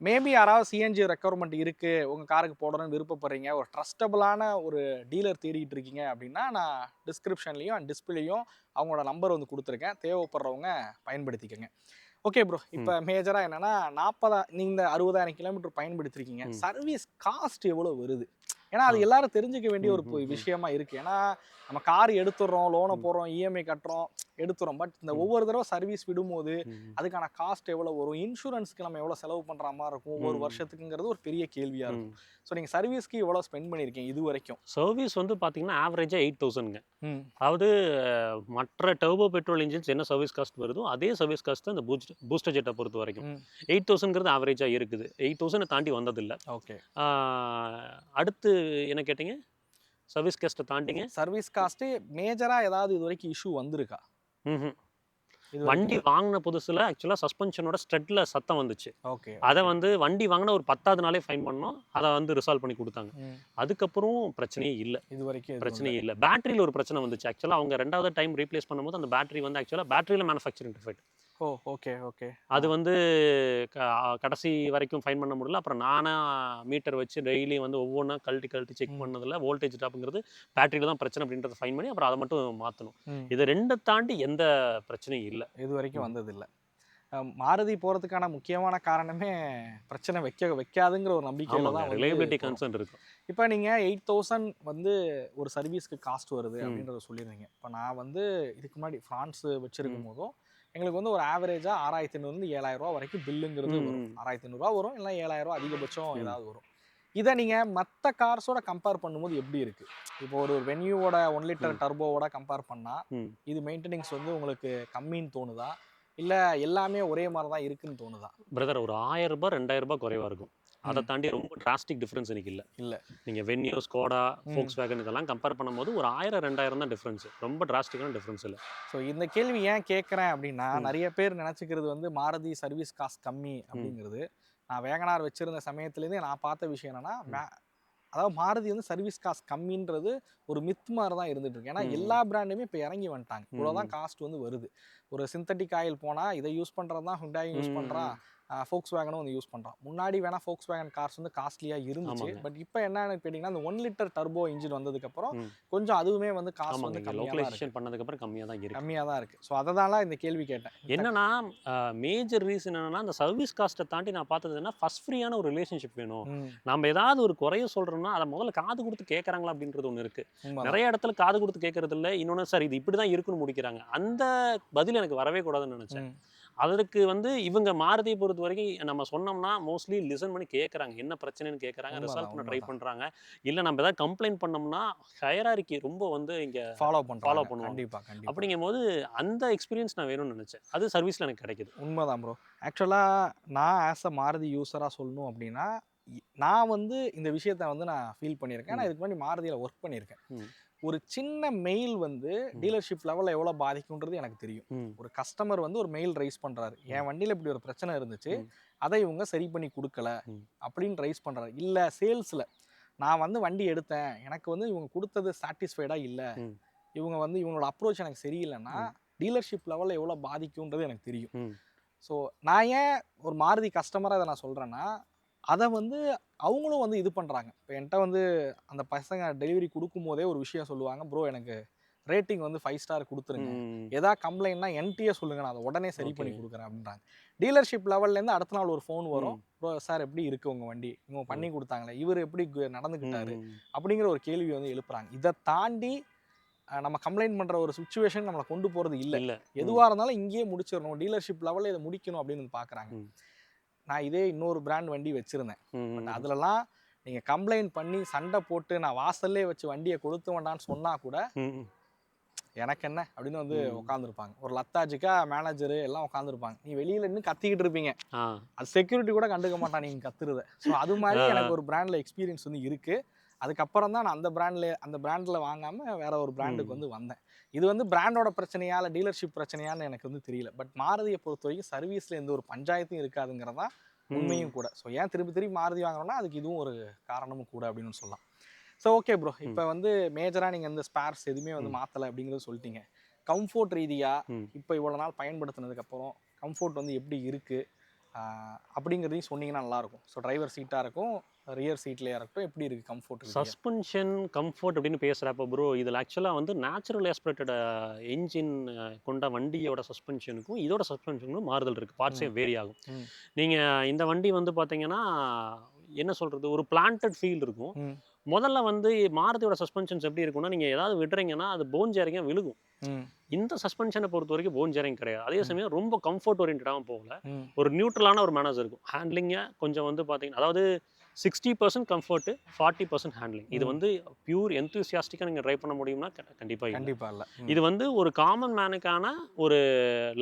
மேபி யாராவது சிஎன்ஜி ரெக்குவயர்மெண்ட் இருக்குது, உங்கள் காருக்கு போடணும்னு விருப்பப்படுறீங்க, ஒரு ட்ரஸ்டபுளான ஒரு டீலர் தேடிட்டு இருக்கீங்க அப்படின்னா நான் டிஸ்கிரிப்ஷன்லேயும் அண்ட் டிஸ்பிளேயும் அவங்களோட நம்பர் வந்து கொடுத்துருக்கேன். தேவைப்படுறவங்க பயன்படுத்திக்கோங்க. ஓகே ப்ரோ, இப்போ மேஜராக என்னென்னா நீங்கள் 60,000 கிலோமீட்டர் பயன்படுத்திருக்கீங்க, சர்வீஸ் காஸ்ட் எவ்வளோ வருது? ஏன்னா அது எல்லாரும் தெரிஞ்சுக்க வேண்டிய ஒரு விஷயமா இருக்குது. ஏன்னா நம்ம கார் எடுத்துடுறோம், லோனை போடுறோம், இஎம்ஐ கட்டுறோம், எடுத்துறோம். பட் இந்த ஒவ்வொரு தடவை சர்வீஸ் விடும்போது அதுக்கான காஸ்ட் எவ்வளோ வரும், இன்சூரன்ஸ்க்கு நம்ம எவ்வளோ செலவு பண்ணுற மாதிரி இருக்கும் ஒவ்வொரு வருஷத்துக்குங்கிறது ஒரு பெரிய கேள்வியாக இருக்கும். ஸோ நீங்கள் சர்வீஸ்க்கு எவ்வளோ ஸ்பெண்ட் பண்ணியிருக்கீங்க இது வரைக்கும்? சர்வீஸ் வந்து பார்த்தீங்கன்னா ஆவரேஜாக 8,000ங்க. அதாவது மற்ற டர்போ பெட்ரோல் இன்ஜின்ஸ் என்ன சர்வீஸ் காஸ்ட் வருதோ அதே சர்வீஸ் காஸ்ட் அந்த பூஸ்டர் ஜெட்டை பொறுத்த வரைக்கும் 8,000ங்கிறது ஆவரேஜாக இருக்குது. 8,000 தாண்டி வந்ததில்லை. ஓகே, அடுத்து என்ன கேட்டீங்க? சர்வீஸ் காஸ்ட்டை தாண்டிங்க சர்வீஸ் காஸ்ட்டு மேஜராக ஏதாவது இது வரைக்கும் இஷ்யூ வந்திருக்கா? வண்டி வாங்கின புதுசில் ஆக்சுவலாக சஸ்பென்ஷனோட ஸ்ட்ரெட்டில் சத்தம் வந்துச்சு. ஓகே, அதை வந்து வண்டி வாங்கின ஒரு 10வது நாளே ஃபைன் பண்ணோம். அதை வந்து ரிசால்வ் பண்ணி கொடுத்தாங்க. அதுக்கப்புறம் பிரச்சனையே இல்லை, இது வரைக்கும் பிரச்சனையே இல்லை. பேட்டரியில் ஒரு பிரச்சனை வந்துச்சு. ஆக்சுவலாக அவங்க 2வது டைம் ரீப்ளேஸ் பண்ணும்போது அந்த பேட்டரி வந்து ஆக்சுவலாக பேட்டரியில் மேனுஃபேக்சரிங் டிஃபெக்ட். ஓகே. அது வந்து கடைசி வரைக்கும் ஃபைன் பண்ண முடியல. அப்புறம் நானாக மீட்டர் வச்சு டெய்லி வந்து ஒவ்வொன்றா கழட்டி செக் பண்ணதில் வோல்டேஜ் ட்ராப்புங்கிறது பேட்டரியில் தான் பிரச்சனை அப்படின்றத ஃபைன் பண்ணி அப்புறம் அதை மட்டும் மாற்றணும். இது 2 தாண்டி எந்த பிரச்சனையும் இல்லை, இது வரைக்கும் வந்ததில்லை. மாருதி போகிறதுக்கான முக்கியமான காரணமே பிரச்சனை வைக்காதுங்கிற ஒரு நம்பிக்கையில் தான், ரிலையபிலிட்டி கன்சர்ன் இருக்கும். இப்போ நீங்கள் 8,000 வந்து ஒரு சர்வீஸ்க்கு காஸ்ட் வருது அப்படின்றத சொல்லிடுறீங்க. இப்போ நான் வந்து இதுக்கு முன்னாடி ஃப்ரான்ஸ் வச்சுருக்கும் போதும் எங்களுக்கு வந்து ஒரு ஆவரேஜாக 6,500 7,000 ரூபா வரைக்கும் பில்லுங்கிறது வரும். 6,500 ரூபா வரும், இல்லை 7,000 ரூபா அதிகபட்சம் ஏதாவது வரும். இதை நீங்கள் மற்ற கார்ஸோட கம்பேர் பண்ணும்போது எப்படி இருக்குது? இப்போ ஒரு வென்யூவோட 1 லிட்டர் டர்போவோட கம்பேர் பண்ணால் இது மெயின்டெனன்ஸ் வந்து உங்களுக்கு கம்மின்னு தோணுதா, இல்லை எல்லாமே ஒரே மாதிரி தான் இருக்குன்னு தோணுதா? பிரதர் ஒரு ₹1000 ₹2000 குறைவாக இருக்கும். அதை தாண்டி ரொம்ப டிராஸ்டிக் டிஃப்ரென்ஸ் எனக்கு இல்லை. நீங்கள் வென்யூ, ஸ்கோடா, ஃபோக்ஸ் வேகன் இதெல்லாம் கம்பேர் பண்ணும்போது ஒரு 1000 2000 தான் டிஃப்ரென்ஸ். ரொம்ப டிராஸ்டிக்கான டிஃப்ரென்ஸ் இல்லை. ஸோ இந்த கேள்வி ஏன் கேட்குறேன் அப்படின்னா, நிறைய பேர் நினச்சிக்கிறது வந்து மாருதி சர்வீஸ் காஸ்ட் கம்மி அப்படிங்கிறது. நான் வேகனார் வச்சிருந்த சமயத்துலேருந்தே நான் பார்த்த விஷயம் என்னன்னா, அதாவது மாருதி வந்து சர்வீஸ் காஸ்ட் கம்மின்றது ஒரு மித் மாதிரி தான் இருந்துட்டு இருக்கு. ஏன்னா எல்லா பிராண்டுமே இப்போ இறங்கி வந்துட்டாங்க. இவ்வளோதான் காஸ்ட் வந்து வருது. ஒரு சிந்தட்டிக் ஆயில் போனால் இதை யூஸ் பண்ணுறது தான் ஹுண்டாய் யூஸ் பண்ணுறான், ஃபோக்ஸ் வேகனும் வந்து யூஸ் பண்ணுறான். முன்னாடி வேணால் ஃபோக்ஸ் வேகன் கார்ஸ் வந்து காஸ்ட்லியாக இருந்துச்சு. பட் இப்போ என்னன்னு கேட்டிங்கன்னா, அந்த 1 லிட்டர் டர்போ இன்ஜின் வந்ததுக்கப்புறம் கொஞ்சம் அதுவுமே வந்து காஸ்ட் வந்து லோக்கலைசேஷன் பண்ணதுக்கப்புறம் கம்மியாக தான் இருக்குது. ஸோ அதனால இந்த கேள்வி கேட்டேன். என்னன்னா மேஜர் ரீசன் என்னன்னா, அந்த சர்வீஸ் காஸ்ட்டை தாண்டி நான் பார்த்தது என்ன, ஃபர்ஸ்ட் ஃப்ரீயான ஒரு ரிலேஷன்ஷிப் வேணும். நம்ம ஏதாவது ஒரு குறைய சொல்கிறோம்னா அதை முதல்ல காது கொடுத்து கேட்குறாங்களா அப்படின்றது ஒன்று இருக்குது. நிறைய இடத்துல காது கொடுத்து கேட்கறது இல்லை. இன்னொன்று சார் இது இப்படி தான் இருக்குன்னு முடிக்கிறாங்க. அந்த பதில் எனக்கு வரவே கூடாதுன்னு நினச்சேன். அதற்கு வந்து இவங்க மாருதியை பொறுத்த வரைக்கும் நம்ம சொன்னோம்னா மோஸ்ட்லி லிசன் பண்ணி கேட்குறாங்க, என்ன பிரச்சனைன்னு கேட்குறாங்க, ரிசால்வ் பண்ண ட்ரை பண்ணுறாங்க. இல்லை நம்ம ஏதாவது கம்ப்ளைண்ட் பண்ணோம்னா ஹையரார்கி ரொம்ப வந்து இங்கே ஃபாலோ பண்ணுவோம். கண்டிப்பாக. அப்படிங்கும் போது அந்த எக்ஸ்பீரியன்ஸ் நான் வேணும்னு நினச்சேன். அது சர்வீஸில் எனக்கு கிடைக்குது. உண்மைதான் ப்ரோ. ஆக்சுவலாக நான் ஆஸ் அ மாருதி யூஸராக சொல்லணும் அப்படின்னா, நான் வந்து இந்த விஷயத்த வந்து நான் ஃபீல் பண்ணியிருக்கேன். நான் இதுக்கு முன்னாடி மாருதியில் ஒர்க் பண்ணியிருக்கேன். ஒரு சின்ன மெயில் வந்து டீலர்ஷிப் லெவலில் எவ்வளோ பாதிக்கும்ன்றது எனக்கு தெரியும். ஒரு கஸ்டமர் வந்து ஒரு மெயில் ரைஸ் பண்ணுறாரு, என் வண்டியில் இப்படி ஒரு பிரச்சனை இருந்துச்சு, அதை இவங்க சரி பண்ணி கொடுக்கல அப்படின்னு ரைஸ் பண்ணுறாரு. இல்லை சேல்ஸில் நான் வந்து வண்டி எடுத்தேன், எனக்கு வந்து இவங்க கொடுத்தது சாட்டிஸ்ஃபைடாக இல்லை, இவங்க வந்து இவங்களோட அப்ரோச் எனக்கு சரியில்லைன்னா டீலர்ஷிப் லெவலில் எவ்வளோ பாதிக்கும்ன்றது எனக்கு தெரியும். ஸோ நான் ஏன் ஒரு மாருதி கஸ்டமராக அதை நான் சொல்கிறேன்னா, அதை வந்து அவங்களும் வந்து இது பண்ணுறாங்க. இப்போ என்கிட்ட வந்து அந்த பசங்க டெலிவரி கொடுக்கும் போதே ஒரு விஷயம் சொல்லுவாங்க, ப்ரோ எனக்கு ரேட்டிங் வந்து 5 ஸ்டார் கொடுத்துருங்க, ஏதாவது கம்ப்ளைண்ட்னா என்கிட்டயே சொல்லுங்க, நான் அதை உடனே சரி பண்ணி கொடுக்குறேன் அப்படின்றாங்க. டீலர்ஷிப் லெவல்லேருந்து அடுத்த நாள் ஒரு ஃபோன் வரும், ப்ரோ சார் எப்படி இருக்குது உங்கள் வண்டி, இவங்க பண்ணி கொடுத்தாங்களே, இவர் எப்படி நடந்துக்கிட்டாரு அப்படிங்கிற ஒரு கேள்வி வந்து எழுப்புறாங்க. இதை தாண்டி நம்ம கம்ப்ளைண்ட் பண்ணுற ஒரு சுச்சுவேஷன் நம்மளை கொண்டு போகிறது இல்லை. எதுவாக இருந்தாலும் இங்கேயே முடிச்சிடணும், டீலர்ஷிப் லெவலில் இதை முடிக்கணும் அப்படின்னு பார்க்குறாங்க. நான் இதே இன்னொரு பிராண்ட் வண்டி வச்சுருந்தேன். பட் அதுலலாம் நீங்கள் கம்ப்ளைண்ட் பண்ணி சண்டை போட்டு நான் வாசல்லே வச்சு வண்டியை கொடுத்து வேண்டான்னு சொன்னால் கூட எனக்கு என்ன அப்படின்னு வந்து உட்காந்துருப்பாங்க. ஒரு லத்தாஜிக்கா மேனேஜரு எல்லாம் உட்காந்துருப்பாங்க. நீ வெளியில் இன்னும் கத்திக்கிட்டு இருப்பீங்க, அது செக்யூரிட்டி கூட கண்டுக்க மாட்டான் நீங்கள் கத்துறத. ஸோ அது மாதிரி எனக்கு ஒரு பிராண்டில் எக்ஸ்பீரியன்ஸ் வந்து இருக்குது. அதுக்கப்புறம் தான் நான் அந்த பிராண்டில் வாங்காமல் வேற ஒரு பிராண்டுக்கு வந்து வந்தேன். இது வந்து பிராண்டோட பிரச்சனையா இல்லை டீலர்ஷிப் பிரச்சனையான்னு எனக்கு வந்து தெரியல. பட் மாருதியை பொறுத்த வரைக்கும் சர்வீஸில் எந்த ஒரு பஞ்சாயத்தும் இருக்காதுங்கிறதான் உண்மையும் கூட. ஸோ ஏன் திருப்பி மாருதி வாங்குறோம்னா அதுக்கு இதுவும் ஒரு காரணமும் கூட அப்படின்னு சொல்லலாம். ஸோ ஓகே ப்ரோ, இப்போ வந்து மேஜராக நீங்கள் இந்த ஸ்பேர்ஸ் எதுவுமே வந்து மாற்றலை அப்படிங்கிறத சொல்லிட்டீங்க. கம்ஃபோர்ட் ரீதியாக இப்போ இவ்வளோ நாள் பயன்படுத்தினதுக்கப்புறம் கம்ஃபோர்ட் வந்து எப்படி இருக்குது அப்படிங்கிறதையும் சொன்னீங்கன்னா நல்லாயிருக்கும். ஸோ டிரைவர் சீட்டாக இருக்கும், ரியர் சீட்லேயே இருக்கட்டும், எப்படி இருக்குது கம்ஃபோர்ட்? சஸ்பென்ஷன் கம்ஃபோர்ட் அப்படின்னு பேசுகிறப்ப ப்ரோ, இதில் ஆக்சுவலாக வந்து நேச்சுரல் ஆஸ்பிரேட்டட் என்ஜின் கொண்ட வண்டியோட சஸ்பென்ஷனுக்கும் இதோட சஸ்பென்ஷனுக்கும் மாறுதல் இருக்குது. பார்ட்ஸே வேரி ஆகும். நீங்கள் இந்த வண்டி வந்து பார்த்தீங்கன்னா என்ன சொல்கிறது, ஒரு பிளான்டட் ஃபீல் இருக்கும். முதல்ல வந்து மாருதியோட சஸ்பென்ஷன்ஸ் எப்படி இருக்கும்னா, நீங்கள் ஏதாவது விடுறீங்கன்னா அது போன் ஜேரிங்காக விழுகும். இந்த சஸ்பென்ஷனை பொறுத்த வரைக்கும் போன் ஜேரிங் கிடையாது. அதே சமயம் ரொம்ப கம்ஃபர்ட் ஓரியன்டாகவும் போகல, ஒரு நியூட்ரலான ஒரு மேனர்ஸ் இருக்கும். ஹேண்ட்லிங்கை கொஞ்சம் வந்து பார்த்தீங்கன்னா, அதாவது 60% கம்ஃபர்ட்டு, 40% ஹேண்ட்லிங். இது வந்து பியூர் எந்தூசியாஸ்டிக்காக நீங்கள் ட்ரைவ் பண்ண முடியும்னா கண்டிப்பாக இல்லை. இது வந்து ஒரு காமன் மேனுக்கான ஒரு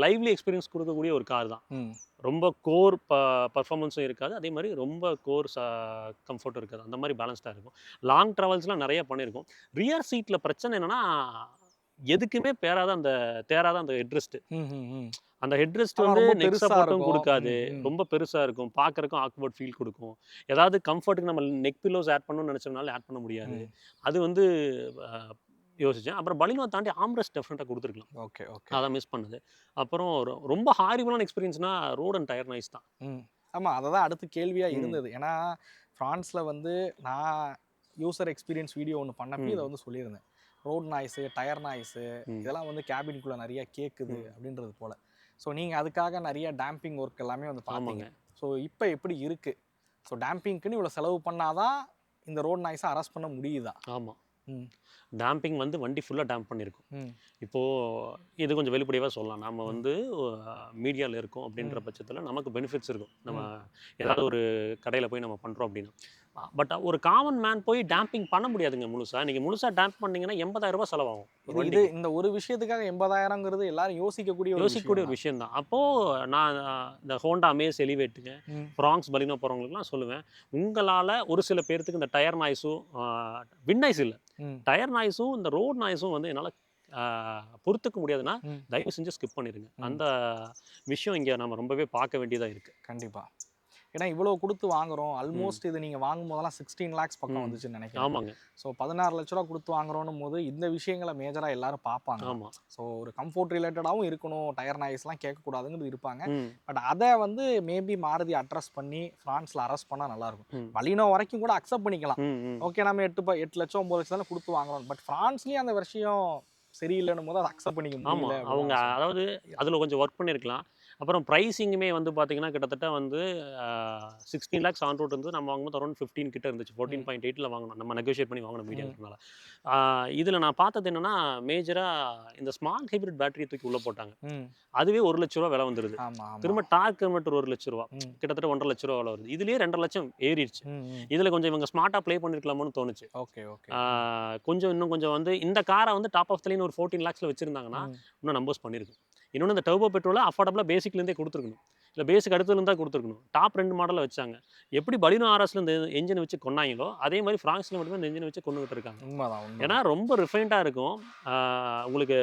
லைவ்லி எக்ஸ்பீரியன்ஸ் கொடுக்கக்கூடிய ஒரு கார் தான். ரொம்ப கோர் பர்ஃபார்மன்ஸும் இருக்காது, அதே மாதிரி ரொம்ப கோர் கம்ஃபர்ட்டும் இருக்காது. அந்த மாதிரி பேலன்ஸ்டாக இருக்கும். லாங் ட்ராவல்ஸ்லாம் நிறைய பண்ணியிருக்கோம். ரியர் சீட்டில் பிரச்சனை என்னென்னா, எதுக்குமே தேராத அந்த ஹெட்ரெஸ்ட்டு. அந்த ஹெட்ரெஸ்ட் வந்து நெக் சப்போர்ட்டும் கொடுக்காது, ரொம்ப பெருசாக இருக்கும், பார்க்குறக்கும் ஆக்வர்ட் ஃபீல் கொடுக்கும். ஏதாவது கம்ஃபர்ட்டுக்கு நம்ம நெக் பில்லோஸ் ஆட் பண்ணணும்னு நினச்சோம்னாலும் ஆட் பண்ண முடியாது. அது வந்து யோசித்தேன். அப்புறம் பலினோ தாண்டி ஆம்ரெஸ்ட் டெஃபினட்டாக கொடுத்துருக்கலாம். ஓகே, அதான் மிஸ் பண்ணுது. அப்புறம் ரொம்ப ஹாரிபிளான எக்ஸ்பீரியன்ஸ்னால் ரோட் அண்ட் டயர் நாய்ஸ் தான். ஆமாம், அதை தான் அடுத்த கேள்வியாக இருந்தது. ஏன்னா ஃப்ரான்ஸில் வந்து நான் யூசர் எக்ஸ்பீரியன்ஸ் வீடியோ ஒன்று பண்ணப்போ இதை வந்து சொல்லியிருந்தேன். ரோட் நாய்ஸு, டயர் நாய்ஸு இதெல்லாம் வந்து கேபின்குள்ளே நிறைய கேட்குது அப்படின்றது போல். ஸோ நீங்கள் அதுக்காக நிறைய டேம்பிங் ஒர்க் எல்லாமே வந்து பார்த்தீங்க. ஸோ இப்போ எப்படி இருக்குது? ஸோ டேம்பிங்க்குன்னு இவ்வளோ செலவு பண்ணாதான் இந்த ரோட் நாய்ஸை அரெஸ்ட் பண்ண முடியுதா? ஆமாம், டேம்பிங் வந்து வண்டி ஃபுல்லாக டேம்ப் பண்ணியிருக்கும். இப்போது இது கொஞ்சம் வெளிப்படையாக சொல்லலாம். நம்ம வந்து மீடியாவில் இருக்கோம் அப்படின்ற பட்சத்தில் நமக்கு பெனிஃபிட்ஸ் இருக்கும். நம்ம ஏதாவது ஒரு கடையில் போய் நம்ம பண்ணுறோம் அப்படின்னா, பட் ஒரு காமன் மேன் போய் டேம்பிங் பண்ண முடியாதுங்க முழுசா. நீங்க முழுசா டேம்ப் பண்ணீங்கன்னா 80,000 ரூபாய் செலவாகும் ஒரு இது வண்டிக்கு. இந்த ஒரு விஷயத்துக்காக 80,000ங்கிறது எல்லாரும் யோசிக்கக்கூடிய ஒரு யோசிக்கக்கூடிய விஷயம் ஒரு விஷயம் தான். அப்போ நான் இந்த ஹோண்டா அமேஸ் எலிவேட்டுங்க, தான். ஃப்ராங்ஸ் பலினோ போறவங்களுக்குலாம் சொல்லுவேன். உங்களால ஒரு சில பேர்த்துக்கு இந்த டயர் நாய்ஸும் விண்ட் நாய்ஸ் இல்ல. ம். டயர் நாய்ஸும் இந்த ரோட் நாய்ஸும் வந்து என்னால பொறுத்துக்க முடியாதுன்னா, ம். தயவு செஞ்சு ஸ்கிப் பண்ணிருங்க. ம். அந்த விஷயம் இங்க நம்ம ரொம்பவே பார்க்க வேண்டியதா இருக்கு. கண்டிப்பா. ஏன்னா இவ்வளோ குடுத்து வாங்குறோம். ம். ஆல்மோஸ்ட் இது நீங்க வாங்கும்போதெல்லாம் 16 லேக்ஸ் பக்கம் ம். வந்துச்சுன்னு நெனைக்கிறேன். ஆமாங்க. ஸோ 16,00,000 ரூவா குடுத்து வாங்குறோன்னும்போது, இந்த விஷயங்கள மேஜரா எல்லாரும் பார்ப்பாங்க. ஆமா. ஸோ ஒரு கம்ஃபோர்ட் ரிலேட்டடாவும் இருக்கணும். டயர் நாய்ஸ்லாம் கேட்கக்கூடாதுங்கிறது இருப்பாங்க. ம். பட் அத வந்து மேபி மாருதி அட்ரஸ் பண்ணி ஃபிரான்ஸ்ல அரெஸ்ட் பண்ணா நல்லாயிருக்கும். ம். பலினோ வரைக்கும் கூட அக்செப்ட் பண்ணிக்கலாம். ம். ம். ஓகே நம்ம 8,00,000 9,00,000 தானே குடுத்து வாங்குறோம். பட் ஃபிரான்ஸ்லயும் அந்த விஷயம் சரியில்லன்னும்போது அத அக்செப்ட் பண்ணிக்க ஆமா. முடியல அப்படின்னு அவங்க நான் சொல்றேன். அதாவது அதில கொஞ்சம் ஒர்க் பண்ணியிருக்கலாம். அப்புறம் பிரைசிங்குமே வந்து பார்த்தீங்கன்னா, கிட்டத்தட்ட வந்து 16 லேக்ஸ் ஆன் ரோட் இருந்து நம்ம வாங்கும்போது அரௌண்ட் 15 கிட்ட இருந்துச்சு. ம். 14.8ல வாங்குனோம். நம்ம நெகோஷியேட் பண்ணி வாங்குன மீடியம் ம். இருக்கனால. ஆ இதில நான் பார்த்தது என்னன்னா, மேஜரா இந்த ஸ்மார்ட் ஹைபிரிட் பேட்டரிய தூக்கி உள்ள போட்டாங்க. ம். அதுவே ரூ. 1,00,000 விலை வந்துருது. ஆமா, ஆமா. திரும்ப டார்க் கன்வெர்ட்டர் ரூ. 1,00,000 ம். கிட்டத்தட்ட ரூ. 1,50,000 விலை வருது. இதுலயே 2,50,000 ஏறிருச்சு. ம். ம். இதில கொஞ்சம் இவங்க ஸ்மார்ட்டா ப்ளே பண்ணியிருக்கலாமோன்னு தோணுச்சு. Okay, okay. கொஞ்சம் இன்னும் கொஞ்சம் வந்து இந்த கார வந்து டாப் ஆஃப் த லைன் ஒரு 14 லேக்ஸ்ல வச்சிருந்தாங்கன்னா, ம். இன்னும் நம்பர்ஸ் பண்ணியிருக்கும். இன்னொன்னு இந்த டர்போ பெட்ரோல அஃபோர்டபுளா பேசிக்லேருந்தே குடுத்துருக்கணும். இல்ல பேசிக் அடுத்ததுலேருந்து தான் குடுத்துருக்கணும். டாப் 2 மாடல்ல வச்சாங்க. எப்படி பலினோ ஆர்எஸ்ல இந்த என்ஜின் வச்சு கொன்னாய்ங்களோ, அதே மாரி ஃப்ராங்ஸ்ல மட்டும் தான் இந்த என்ஜின் வச்சு கொன்னுகிட்டு இருக்காங்க. உண்மதான், ஏன்னா உண்மதான். ரொம்ப ரிஃபைன்டா இருக்கும். ஆ உங்களுக்கு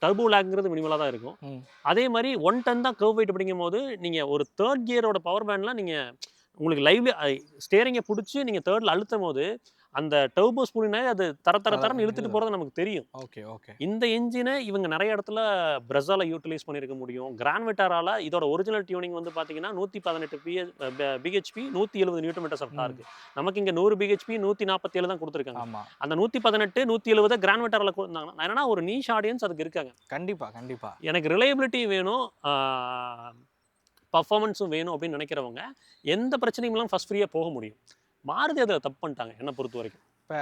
டர்போ லேக்ங்கிறது மினிமலா தான் இருக்கும். ம். அதே மாரி 1 டன் தான் கர்வ் வெயிட் அப்படிங்கும்போது, நீங்க ஒரு 3 கியரோட பவர் பேண்ட்லாம் நீங்க உங்களுக்கு லைவ்ல ஸ்டீரிங்க புடிச்சு நீங்க 3ல அழுத்தும்போது, அந்த டர்போ ஸ்பூலினாலே அது தர தர தரன்னு இழுத்துட்டு போறது நமக்கு தெரியும். Okay, okay. இந்த என்ஜின இவங்க நெறைய இடத்துல பிரஸால யூட்டிலைஸ் பண்ணியிருக்க முடியும். கிராண்ட் விட்டாரால இதோட ஒரிஜினல் டியூனிங் வந்து பார்த்தீங்கன்னா, 118 பிஹெச்பி 170 நியூட்டன் மீட்டர்ஸ் ஆஃப் ம். டார்க். நமக்கு இங்க 100 பிஹெச்பி 147 தான் குடுத்துருக்காங்க. ஆமா. அந்த 118, 170 கிராண்ட் விட்டாரால குடுத்தாங்கன்னா, என்னன்னா ஒரு நீஷ் ஆடியன்ஸ் அதுக்கு இருக்காங்க. கண்டிப்பா, கண்டிப்பா. எனக்கு ரிலையபிலிட்டி வேணும், பெர்ஃபார்மன்ஸும் வேணும் அப்படின்னு நினைக்கிறவங்க, எந்த பிரச்சனையும் இல்லாம ஃபர்ஸ்ட் ஃப்ரீயா போக முடியும். மாருதி அதில தப்பு பண்ணிட்டாங்க, என்ன பொறுத்தவரைக்கும். இப்ப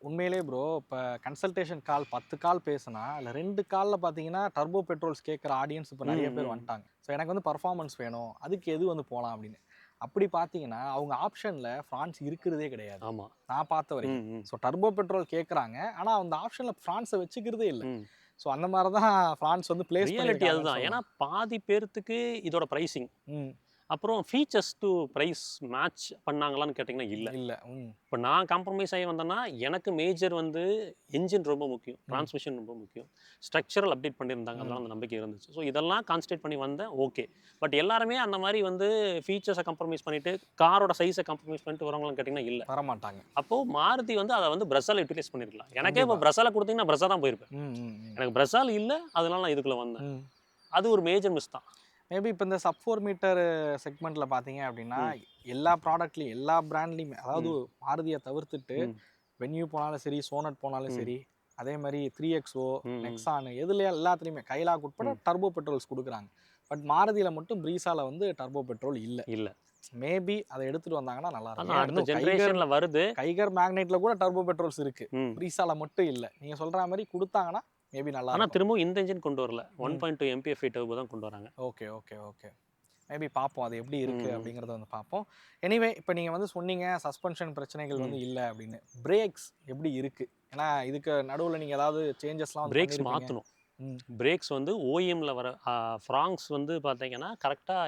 உண்மையிலேயே ப்ரோ, இப்ப கன்சல்டேஷன் கால் 10 கால் பேசுனா, அதுல 2 கால்ல பார்த்தீங்கன்னா, டர்போ பெட்ரோல்ஸ் கேட்குற ஆடியன்ஸ் இப்ப நெறைய ம், பேர் ம். வந்துட்டாங்க. ஸோ எனக்கு வந்து பெர்ஃபார்மன்ஸ் வேணும். அதுக்கு எது வந்து போலாம் அப்படின்னு. அப்படி பார்த்தீங்கன்னா, அவங்க ஆப்ஷன்ல ஃபிரான்ஸ் இருக்கிறதே கிடையாது. ஆமா. நான் பார்த்த வரைக்கும். ம், ம். ஸோ டர்போ பெட்ரோல் கேட்குறாங்க. ஆனா அந்த ஆப்ஷன்ல ஃபிரான்ஸ வச்சுக்கிறதே இல்ல. ம். ஸோ அந்த மாரி தான் ஃபிரான்ஸ் வந்து பிளேஸ் ரியாலிட்டி பண்ணியிருக்காங்கன்னு அதுதான். ஏன்னா சொல்லலாம். பாதி பேர்த்துக்கு இதோட பிரைசிங், ம். அப்புறம் ஃபீச்சர்ஸ் டூ பிரைஸ் மேட்ச் பண்ணாங்களான்னு கேட்டிங்கன்னா இல்ல. இல்ல. ம். இப்ப நான் காம்ப்ரமைஸ் ஆகி வந்தேன்னா, எனக்கு மேஜர் வந்து என்ஜின் ரொம்ப முக்கியம். ம். டிரான்ஸ்மிஷன் ரொம்ப முக்கியம். ஸ்ட்ரக்சரல் அப்டேட் பண்ணியிருந்தாங்க. அதனால ம். அந்த நம்பிக்கை இருந்துச்சு. ஸோ இதெல்லாம் கான்சன்ட்ரேட் பண்ணி வந்தேன். ஓகே. பட் எல்லாருமே அந்த மாரி வந்து ஃபீச்சர்ஸ காம்ப்ரமைஸ் பண்ணிட்டு, காரோட சைஸ காம்ப்ரமைஸ் பண்ணிட்டு வரவங்களான்னு கேட்டிங்கன்னா இல்ல. வரமாட்டாங்க. அப்போ மாருதி வந்து அத வந்து பிரஸால யூட்டிலைஸ் பண்ணியிருக்கலாம். எனக்கே இப்போ கண்டிப்பா. பிரஸால குடுத்தீங்கன்னா பிரஸா தான் போயிருப்பேன். ம். ம். ம். எனக்கு பிரஸால் இல்ல. அதனால நான் இதுக்குள்ள வந்தேன். ம். அது ஒரு மேஜர் மிஸ் தான். மேபி இப்ப இந்த சப் 4 மீட்டர் செக்மெண்ட்ல பார்த்தீங்க அப்படின்னா, ம். எல்லா ப்ராடக்ட்லயும், எல்லா பிராண்ட்லயுமே அதாவது ம். மாருதிய தவிர்த்துட்டு ம். வென்யூ போனாலும் சரி, சோனட் போனாலும் ம். சரி, அதே மாரி 3XO, ம். நெக்ஸான் எதுல எல்லாத்துலயுமே கைலாக் உட்பட ம். டர்போ பெட்ரோல்ஸ் குடுக்குறாங்க. பட் மாருதியில மட்டும் பிரீஸால வந்து டர்போ பெட்ரோல் இல்ல. இல்ல. மேபி அத எடுத்துட்டு வந்தாங்கன்னா நல்லா இருக்கும். அதான் ஏன் அடுத்த இன்னும் ஜெனரேஷன்ல வருது. கைகர் மேக்னெட்ல கூட டர்போ பெட்ரோல்ஸ் இருக்கு. ம். பிரீஸால மட்டும் இல்ல. நீங்க சொல்ற மாரி குடுத்தாங்கன்னா மேபி நல்லா ஆனா இருக்கும். திரும்பவும் இந்த என்ஜின் கொண்டு வரல. ம். 1.2 MPFI டர்போ தான் கொண்டு வராங்க. Okay, okay, okay. மேபி பார்ப்போம். அது எப்படி இருக்கு ம். அப்படிங்கிறத வந்து பார்ப்போம். எனிவே இப்ப நீங்க வந்து சொன்னீங்க சஸ்பென்ஷன் பிரச்சனைகள் ம். வந்து இல்ல அப்படின்னு. பிரேக்ஸ் எப்படி இருக்கு? ஏன்னா இதுக்கு நடுவுல நீங்க ஏதாவது சேஞ்சஸ்லாம் வந்து பிரேக்ஸ் பண்ணியிருப்பீங்க. மாத்தணும். ம். பிரேக்ஸ் வந்து OEMல வர ஃப்ராங்ஸ் வந்து பார்த்தீங்கன்னா, கரெக்ட்டா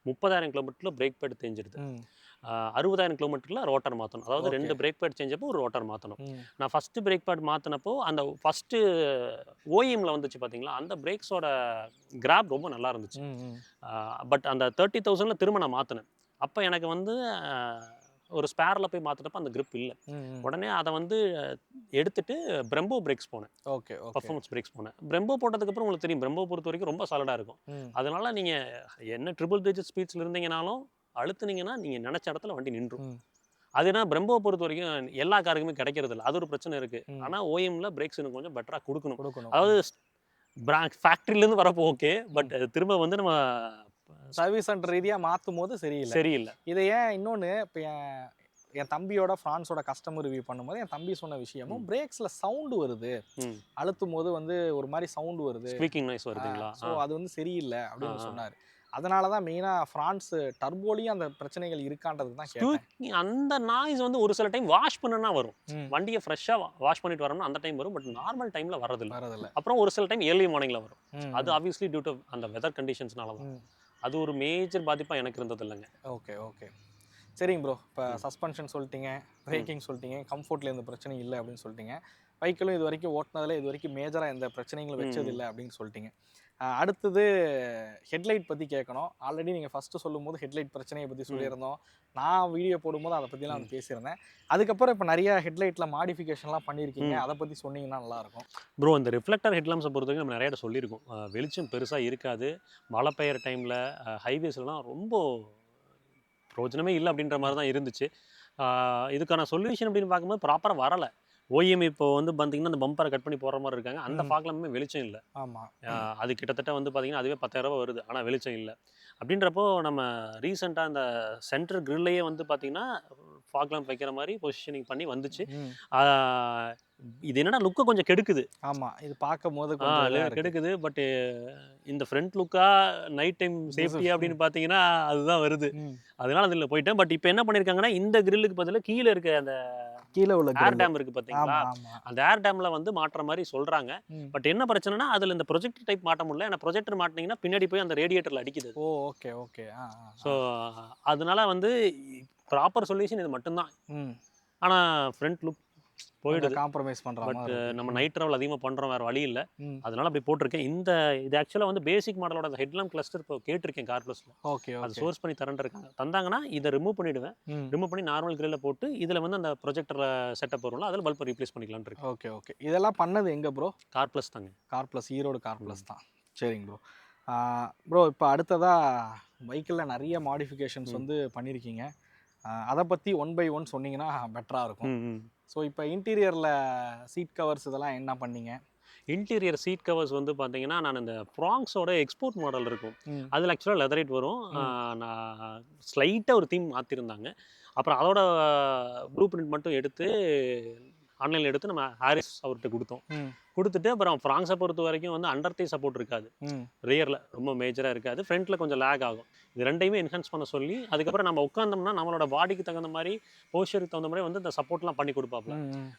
30,000 கிலோமீட்டர்ல பிரேக் பேட் தேஞ்சிடுது. ம். 60,000 கிலோமீட்டர்ல ரோட்டார் மாத்தணும். அதாவது ஓகே. 2 பிரேக் பேட் சேஞ்ச் அப்போ ஒரு ரோட்டார் மாத்தணும். ம். நான் ஃபர்ஸ்ட் பிரேக் பேட் மாத்துனப்போ, அந்த ஃபர்ஸ்ட்டு OEMல வந்துச்சு பார்த்தீங்களா, அந்த பிரேக்ஸோட கிராப் ரொம்ப நல்லா இருந்துச்சு. ம். ம். பட் அந்த 30,000ல திரும்ப நான் மாத்துனேன். அப்ப எனக்கு வந்து ஒரு ஸ்பேர்ல போய் மாத்துனப்ப அந்த கிரிப் இல்ல. ம். உடனே அத வந்து எடுத்துட்டு பிரம்போ பிரேக்ஸ் போனேன். Okay, okay. பெர்ஃபார்மன்ஸ் பிரேக்ஸ் போனேன். பிரம்போ போட்டதுக்கப்புறம் உங்களுக்கு தெரியும். பிரம்போ பொறுத்தவரைக்கும் ரொம்ப சாலிடா இருக்கும். ம். அதனால நீங்க என்ன ட்ரிபிள் டிஜிட் ஸ்பீட்ஸ்ல இருந்தீங்கனாலும், அழுத்துனீங்கன்னா நீங்க நெனச்ச இடத்துல வண்டி நின்றும். ம். அது என்ன பிரம்போவ பொறுத்தவரைக்கும் எல்லா காருக்குமே கிடைக்கிறதில்ல. அது ஒரு பிரச்சனை இருக்கு. ம். ஆனா OEMல பிரேக்ஸ் இன்னும் கொஞ்சம் பெட்டரா குடுக்கணும். குடுக்கணும். அதாவது ஃபேக்டரியிலேருந்து வரப்போ ஓகே. பட் திரும்ப வந்து நம்ம சர்வீஸ் சென்டர் ரீதியா மாத்தும்போது சரியில்ல. சரியில்ல. இத ஏன் இன்னொன்னு இப்ப என் தம்பியோட ஃப்ரான்ஸோட கஸ்டமர் ரிவ்யூ பண்ணும்போது என் தம்பி சொன்ன விஷயமும் ம். பிரேக்ஸ்ல சவுண்ட் வருது. ம். அழுத்தும்போது வந்து ஒரு மாரி சவுண்ட் வருது. ஸ்குவீக்கிங் நாய்ஸ் வருதுங்களா? ஸோ அது வந்து சரியில்ல அப்படின்னு ஆ. சொன்னாரு. அதனால தான் மெயினாக ஃப்ரான்ஸ் டர்போலையும் அந்த பிரச்சனைகள் இருக்கான்றதுக்கு தான் கேட்டேன். அந்த நாய்ஸ் வந்து ஒரு சில டைம் வாஷ் பண்ணனா வரும். ம். வண்டியை ஃப்ரெஷ்ஷாக வாஷ் பண்ணிட்டு வரணும்னா அந்த டைம் வரும். பட் நார்மல் டைமில் வரதில்ல. வரதில்ல. அப்புறம் ஒரு சில டைம் ஏர்லி மார்னிங்கில் வரும். ம். அது ஆப்வியஸ்லி டியூ டு அந்த வெதர் கண்டிஷன்ஸ்னால தான். ம். அது ஒரு மேஜர் பாதிப்பாக எனக்கு இருந்தது இல்லைங்க. Okay, okay. சரிங்க ப்ரோ. இப்போ சஸ்பென்ஷன் சொல்லிட்டீங்க, பிரேக்கிங் சொல்லிட்டீங்க, கம்ஃபோர்ட்டில் எந்த பிரச்சனையும் இல்லை அப்படின்னு சொல்லிட்டீங்க. பைக்கிலும் இது வரைக்கும் ஓட்டினதில் இது வரைக்கும் மேஜராக எந்த பிரச்சனைகளும் வச்சதில்லை அப்படின்னு சொல்லிட்டீங்க. அடுத்தது ஹெட்லைட் பற்றி கேட்கணும். ஆல்ரெடி நீங்கள் ஃபஸ்ட்டு சொல்லும்போது ஹெட்லைட் பிரச்சனையை பற்றி சொல்லியிருந்தோம். நான் வீடியோ போடும்போது அதை பற்றிலாம் வந்து பேசியிருந்தேன். அதுக்கப்புறம் இப்போ நிறைய ஹெட்லைட்டில் மாடிஃபிகேஷன்லாம் பண்ணியிருக்கீங்க. அதை பற்றி சொன்னீங்கன்னா நல்லாயிருக்கும். ப்ரோ இந்த ரிஃப்ளெக்டர் ஹெட்லாம்ஸை பொறுத்த வரைக்கும் நம்ம நிறைய இடம் சொல்லியிருக்கோம். வெளிச்சம் பெருசாக இருக்காது. மழை பெய்யுற டைமில் ஹைவேஸ்லாம் ரொம்ப பிரயோஜனமே இல்லை அப்படின்ற மாதிரி தான் இருந்துச்சு. இதுக்கான சொல்யூஷன் அப்படின்னு பார்க்கும்போது ப்ராப்பராக வரலை. ஓஎம் இப்போ வந்து பார்த்தீங்கன்னா அந்த பம்பரை கட் பண்ணி போடுற மாதிரி இருக்காங்க. அந்த ஃபாக்லாமே வெளிச்சம் இல்லை. ஆமாம். அது கிட்டத்தட்ட வந்து பார்த்தீங்கன்னா அதுவே 10,000 ரூபா வருது. ஆனால் வெளிச்சம் இல்லை. அப்படின்றப்போ நம்ம ரீசெண்டாக அந்த சென்டர் கிரில்லையே வந்து பார்த்தீங்கன்னா ஃபாக் லேம்ப் வைக்கிற மாதிரி பொசிஷனிங் பண்ணி வந்துச்சு. இது என்னன்னா லுக்கை கொஞ்சம் கெடுக்குது. ஆமாம், இது பார்க்கும் போது கொஞ்சம் கெடுக்குது. பட் இந்த ஃப்ரண்ட் லுக்கா நைட் டைம் சேஃப்டி அப்படின்னு பார்த்தீங்கன்னா அதுதான் வருது. அதனால அதில் போயிட்டேன். பட் இப்போ என்ன பண்ணியிருக்காங்கன்னா இந்த கிரில்லுக்கு பதிலாக கீழே இருக்க அந்த கீழே உள்ள ஏர் டேம் இருக்கு பார்த்தீங்களா, அந்த ஏர் டேம்ல வந்து மாற்ற மாதிரி சொல்றாங்க. பட் என்ன பிரச்சனைனா அதில் இந்த ப்ரொஜெக்டர் டைப் மாட்ட முடியல. ஏன்னா ப்ரொஜெக்டர் மாட்டினீங்கன்னா பின்னாடி போய் அந்த ரேடியேட்டரில் அடிக்குது. ஓ, ஓகே, ஓகே. ஸோ அதனால வந்து ப்ராப்பர் சொல்யூஷன் இது மட்டும்தான். ஆனால் ஃப்ரண்ட் லுக் போயிடுது. காம்ப்ரமைஸ் பண்ணுறோம். பட் நம்ம நைட் ட்ராவல் அதிகமாக பண்ணுறோம், வேறு வழி இல்லை. அதனால அப்படி போட்டிருக்கேன். இது ஆக்சுவலாக வந்து பேசிக் மாடலோட அந்த ஹெட்லாம்ப் கிளஸ்டர் இப்போ கேட்டிருக்கேன் கார் ப்ளஸில். ஓகே, அது சோர்ஸ் பண்ணி தரேன்ருக்காங்க. தந்தாங்கன்னா இதை ரிமூவ் பண்ணிவிடுவேன். ரிமூவ் பண்ணி நார்மல் கிரில்ல போட்டு இதில் வந்து அந்த ப்ரொஜெக்டரில் செட்டப் வரும்ல அதில் பல்பை ரீப்ளேஸ் பண்ணிக்கலான்னு இருக்கு. Okay, okay. இதெல்லாம் பண்ணது எங்கே ப்ரோ? கார் ப்ளஸ் தாங்க. Car plus, Erode car plus தான். சரிங்க ப்ரோ. ப்ரோ இப்போ அடுத்ததாக பைக்கில் நிறைய மாடிஃபிகேஷன்ஸ் வந்து பண்ணியிருக்கீங்க. அதை பற்றி 1 by 1 சொன்னீங்கன்னா பெட்டராக இருக்கும். ஸோ இப்போ இன்டீரியரில் சீட் கவர்ஸ் இதெல்லாம் என்ன பண்ணீங்க? இன்டீரியர் சீட் கவர்ஸ் வந்து பார்த்தீங்கன்னா நான் இந்த ப்ராங்ஸோட எக்ஸ்போர்ட் மாடல் இருக்கும். அதில் ஆக்சுவலாக லெதரைட் வரும். நான் ஸ்லைட்டாக ஒரு தீம் மாற்றிருந்தாங்க. அப்புறம் அதோட ப்ளூ பிரிண்ட் மட்டும் எடுத்து ஆன்லைனில் எடுத்து நம்ம ஹாரிஸ் அவர்கிட்ட கொடுத்தோம். கொடுத்துட்டு அப்புறம் ஃப்ராங்ஸை பொறுத்த வரைக்கும் வந்து அண்டர் தீ சப்போர்ட் இருக்காது. ரியரில் ரொம்ப மேஜராக இருக்காது. ஃப்ரண்ட்டில் கொஞ்சம் லேக் ஆகும். இது ரெண்டையுமே என்ஹான்ஸ் பண்ண சொல்லி அதுக்கப்புறம் நம்ம உட்காந்தோம்னா நம்மளோட பாடிக்கு தகுந்த மாதிரி போஸ்டருக்கு தகுந்த மாதிரி வந்து இந்த சப்போர்ட்லாம் பண்ணி கொடுப்பாப்புல.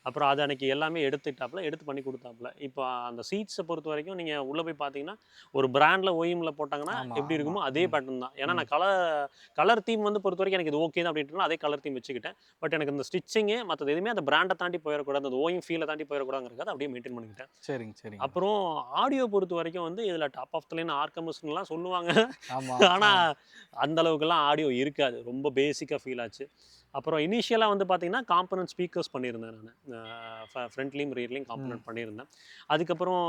அப்புறம் அது அன்றைக்கி எல்லாமே எடுத்து பண்ணி கொடுத்தாப்புல. இப்போ அந்த சீட்ஸை பொறுத்த வரைக்கும் நீங்கள் உள்ளே போய் பார்த்தீங்கன்னா ஒரு பிராண்டில் ஓஎம்ல போட்டாங்கன்னா எப்படி இருக்குமோ அதே பேட்டர்ன் தான். ஏன்னா நான் கலர் தீம் வந்து பொறுத்த வரைக்கும் எனக்கு இது ஓகே தான் அப்படின்ட்டு அதே கலர் தீம் வச்சுக்கிட்டேன். பட் எனக்கு இந்த ஸ்டிச்சிங்கு மற்றது எதுவுமே அந்த பிராண்டை தாண்டி போயிடக்கூடாது, அந்த ஓஎம் ஃபீலை தாண்டி போயிடக்கூடாதுங்கிறத அப்படியே மெயின்டைன் பண்ணிக்கிட்டேன். சரிங்க. அப்புறம் ஆடியோ பொறுத்த வரைக்கும் வந்து இதில் டாப் ஆஃப் த லைன் ஆர்கமஸ்லாம் சொல்லுவாங்க. ஆனால் அந்த அளவுக்குலாம் ஆடியோ இருக்காது. ரொம்ப பேசிக்காக ஃபீல் ஆச்சு. அப்புறம் இனிஷியலாக வந்து பார்த்தீங்கன்னா காம்பனன்ட் ஸ்பீக்கர்ஸ் பண்ணியிருந்தேன். நான் ஃப்ரண்ட்லேயும் ரியர்லேயும் காம்பனன்ட் பண்ணியிருந்தேன். அதுக்கப்புறம்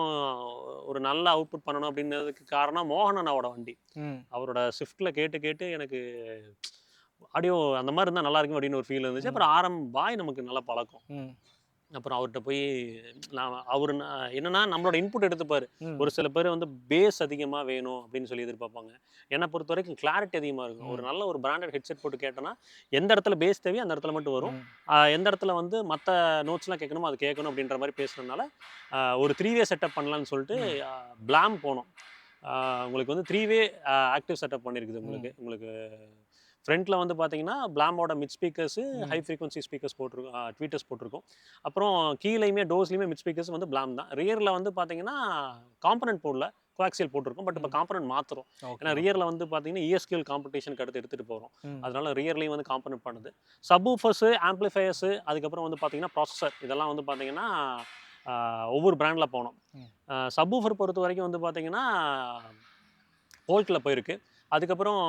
ஒரு நல்ல அவுட்புட் பண்ணணும் அப்படின்றதுக்கு காரணம் மோகன் அண்ணாவோட வண்டி. அவரோட ஸ்விஃப்ட்டில் கேட்டு எனக்கு ஆடியோ அந்த மாதிரி இருந்தால் நல்லா இருக்கும் அப்படின்னு ஒரு ஃபீல் இருந்துச்சு. அப்புறம் பாய் நமக்கு நல்ல பழக்கம். அப்புறம் அவர்கிட்ட போய் அவர் என்னன்னா நம்மளோட இன்புட் எடுத்துப்பார். ஒரு சில பேர் வந்து பேஸ் அதிகமாக வேணும் அப்படின்னு சொல்லி எதிர்பார்ப்பாங்க. என்னை பொறுத்த வரைக்கும் கிளாரிட்டி அதிகமாக இருக்கும். ஒரு நல்ல ஒரு பிராண்டட் ஹெட்செட் போட்டு கேட்டோன்னா எந்த இடத்துல பேஸ் தேவையோ அந்த இடத்துல மட்டும் வரும். எந்த இடத்துல வந்து மற்ற நோட்ஸ்லாம் கேட்கணுமோ அது கேட்கணும் அப்படின்ற மாதிரி பேசுனதுனால ஒரு 3-வே செட்டப் பண்ணலான்னு சொல்லிட்டு பிளாம் போனோம். உங்களுக்கு வந்து 3-வே ஆக்டிவ் செட்டப் பண்ணியிருக்குது. உங்களுக்கு ஃப்ரண்ட்டில் வந்து பார்த்தீங்கன்னா பிளாமோட mid speakers high frequency speakers போட்டிருக்கோம், ட்வீட்டர்ஸ் போட்டிருக்கோம். அப்புறம் கீழேயுமே டோர்ஸ்லையுமே மிட் ஸ்பீக்கர்ஸ் வந்து பிளாம் தான். ரியரில் வந்து பார்த்தீங்கன்னா காம்பனன்ட் போடல, கோஆக்சியல் போட்டிருக்கோம். பட் இப்போ காம்பனன்ட் மாற்றுறோம். ஏன்னா ரியரில் வந்து பார்த்தீங்கன்னா ESQL காம்படிஷனுக்கு அடுத்து எடுத்துகிட்டு போகிறோம். அதனால ரியர்லையும் வந்து காம்பனன்ட் பண்ணுது. சப்வூஃபர்ஸு, ஆம்ப்ளிஃபயர்ஸு, அதுக்கப்புறம் வந்து பார்த்தீங்கன்னா ப்ராசஸர், இதெல்லாம் வந்து பார்த்தீங்கன்னா ஒவ்வொரு பிராண்டில் போனோம். சப்வூஃபர் பொறுத்த வரைக்கும் வந்து பார்த்தீங்கன்னா போல்ட்டில் போயிருக்கு. அதுக்கப்புறம்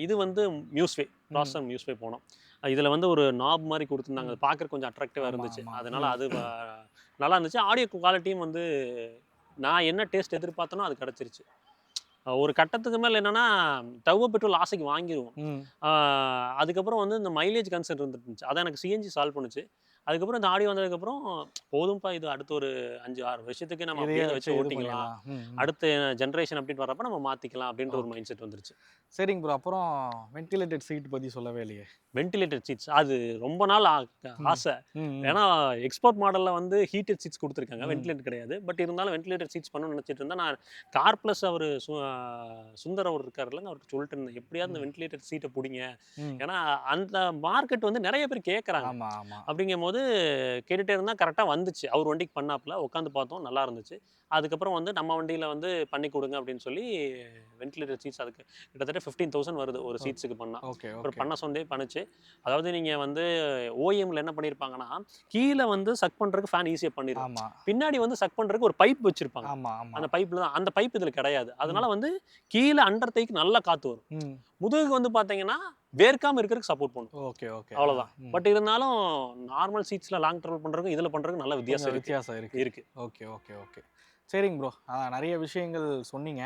இது வந்து மியூஸ்வே, ப்ராசஸர் மியூஸ்வே போனோம். இதில் வந்து ஒரு நாப் மாதிரி கொடுத்துருந்தாங்க. அது பார்க்குறக்கு கொஞ்சம் அட்ராக்டிவாக இருந்துச்சு. அதனால் அது நல்லா இருந்துச்சு. ஆடியோ குவாலிட்டியும் வந்து நான் என்ன டேஸ்ட் எதிர்பார்த்தனோ அது கிடச்சிருச்சு. ஒரு கட்டத்துக்கு மேலே என்னென்னா டர்போ பெட்ரோல் ஆசைக்கு வாங்கிடுவோம். அதுக்கப்புறம் வந்து இந்த மைலேஜ் கன்சர்ன் இருந்துருந்துச்சு. அதை எனக்கு சிஎன்ஜி சால்வ் பண்ணுச்சு. அதுக்கப்புறம் இந்த ஆடி வந்ததுக்கப்புறம் போதும்ப்பா, இது அடுத்த ஒரு 5-6 வருஷத்துக்கு நம்ம இதையே அப்படியே வச்சு வச்சு இது ஓட்டிக்கலாம். பண்ணிடலாம். அடுத்த ஜென்ரேஷன் அப்படின்னு வர்றப்ப நம்ம மாற்றிக்கலாம் அப்படின்ற ஒரு ஓகே. மைண்ட் செட் வந்துருச்சு. சரிங்க ப்ரோ. அப்புறம் வென்டிலேட்டட் சீட் பற்றி சொல்லவே இல்லையே. வென்டிலேட்டட் சீட்ஸ் அது ரொம்ப நாள் ம். ஆசை. ம், ம். ஏன்னா எக்ஸ்போர்ட் மாடலில் வந்து ஹீட்டட் சீட்ஸ் கொடுத்துருக்காங்க, ம். வென்டிலேட்டர் கிடையாது. பட் இருந்தாலும் வென்டிலேட்டட் சீட்ஸ் பண்ணணும்னு நினச்சிட்டு இருந்தேன். நான் கார் ப்ளஸ் அவர் சுந்தர் அவர் இருக்கார் இல்லைங்க, அவருக்கு சொல்லிட்டு இருந்தேன் எப்படியாவது இந்த வென்டிலேட்டட் சீட்டை பிடிங்க. ம். ஏன்னா அந்த மார்க்கெட் வந்து நிறைய பேர் கேட்குறாங்க. ஆமா, ஆமா. அப்படிங்கும் போது கேட்டுகிட்டே இருந்தால் கரெக்டாக வந்துச்சு. அவர் வண்டிக்கு பண்ணாப்புல உட்காந்து பார்த்தோம், நல்லா இருந்துச்சு. அதுக்கப்புறம் வந்து நம்ம வண்டியில் வந்து பண்ணி கொடுங்க அப்படின்னு சொல்லி வென்டிலேட்டர் சீட்ஸ் அதுக்கு கிட்டத்தட்ட 15,000 வருது ஒரு சீட்ஸுக்கு பண்ணால். ஓகே, அப்புறம் ஓகே. பண்ண சொந்தே பண்ணுச்சு. அதாவது நீங்கள் வந்து ஓஎம்ல என்ன பண்ணியிருப்பாங்கன்னா, கீழே வந்து சக் பண்ணுறதுக்கு ஃபேன் ஈஸியாக பண்ணிடும். ஆமா, பின்னாடி வந்து சக் பண்ணுறதுக்கு ஒரு பைப் வச்சிருப்பாங்க. ஆமா, ஆமா. அந்த பைப்பில் தான், அந்த பைப் இதில் கிடையாது. அதனால ம். வந்து கீழே அண்டர் தைக்கு நல்லா காற்று வரும். ம். முதுகுக்கு வந்து பார்த்தீங்கன்னா வேர்க்காம இருக்கிறதுக்கு சப்போர்ட் பண்ணும். Okay, okay. அவ்வளோதான். ம். பட் இருந்தாலும் நார்மல் சீட்ஸில் லாங் ட்ராவல் பண்ணுறதுக்கும் இதில் பண்ணுறதுக்கும் நல்ல வித்தியாசம் கொஞ்சம் இருக்கு. வித்தியாசம் இருக்கு. இருக்கு. Okay, okay, okay. சரிங்க ப்ரோ. நிறைய விஷயங்கள் சொன்னீங்க.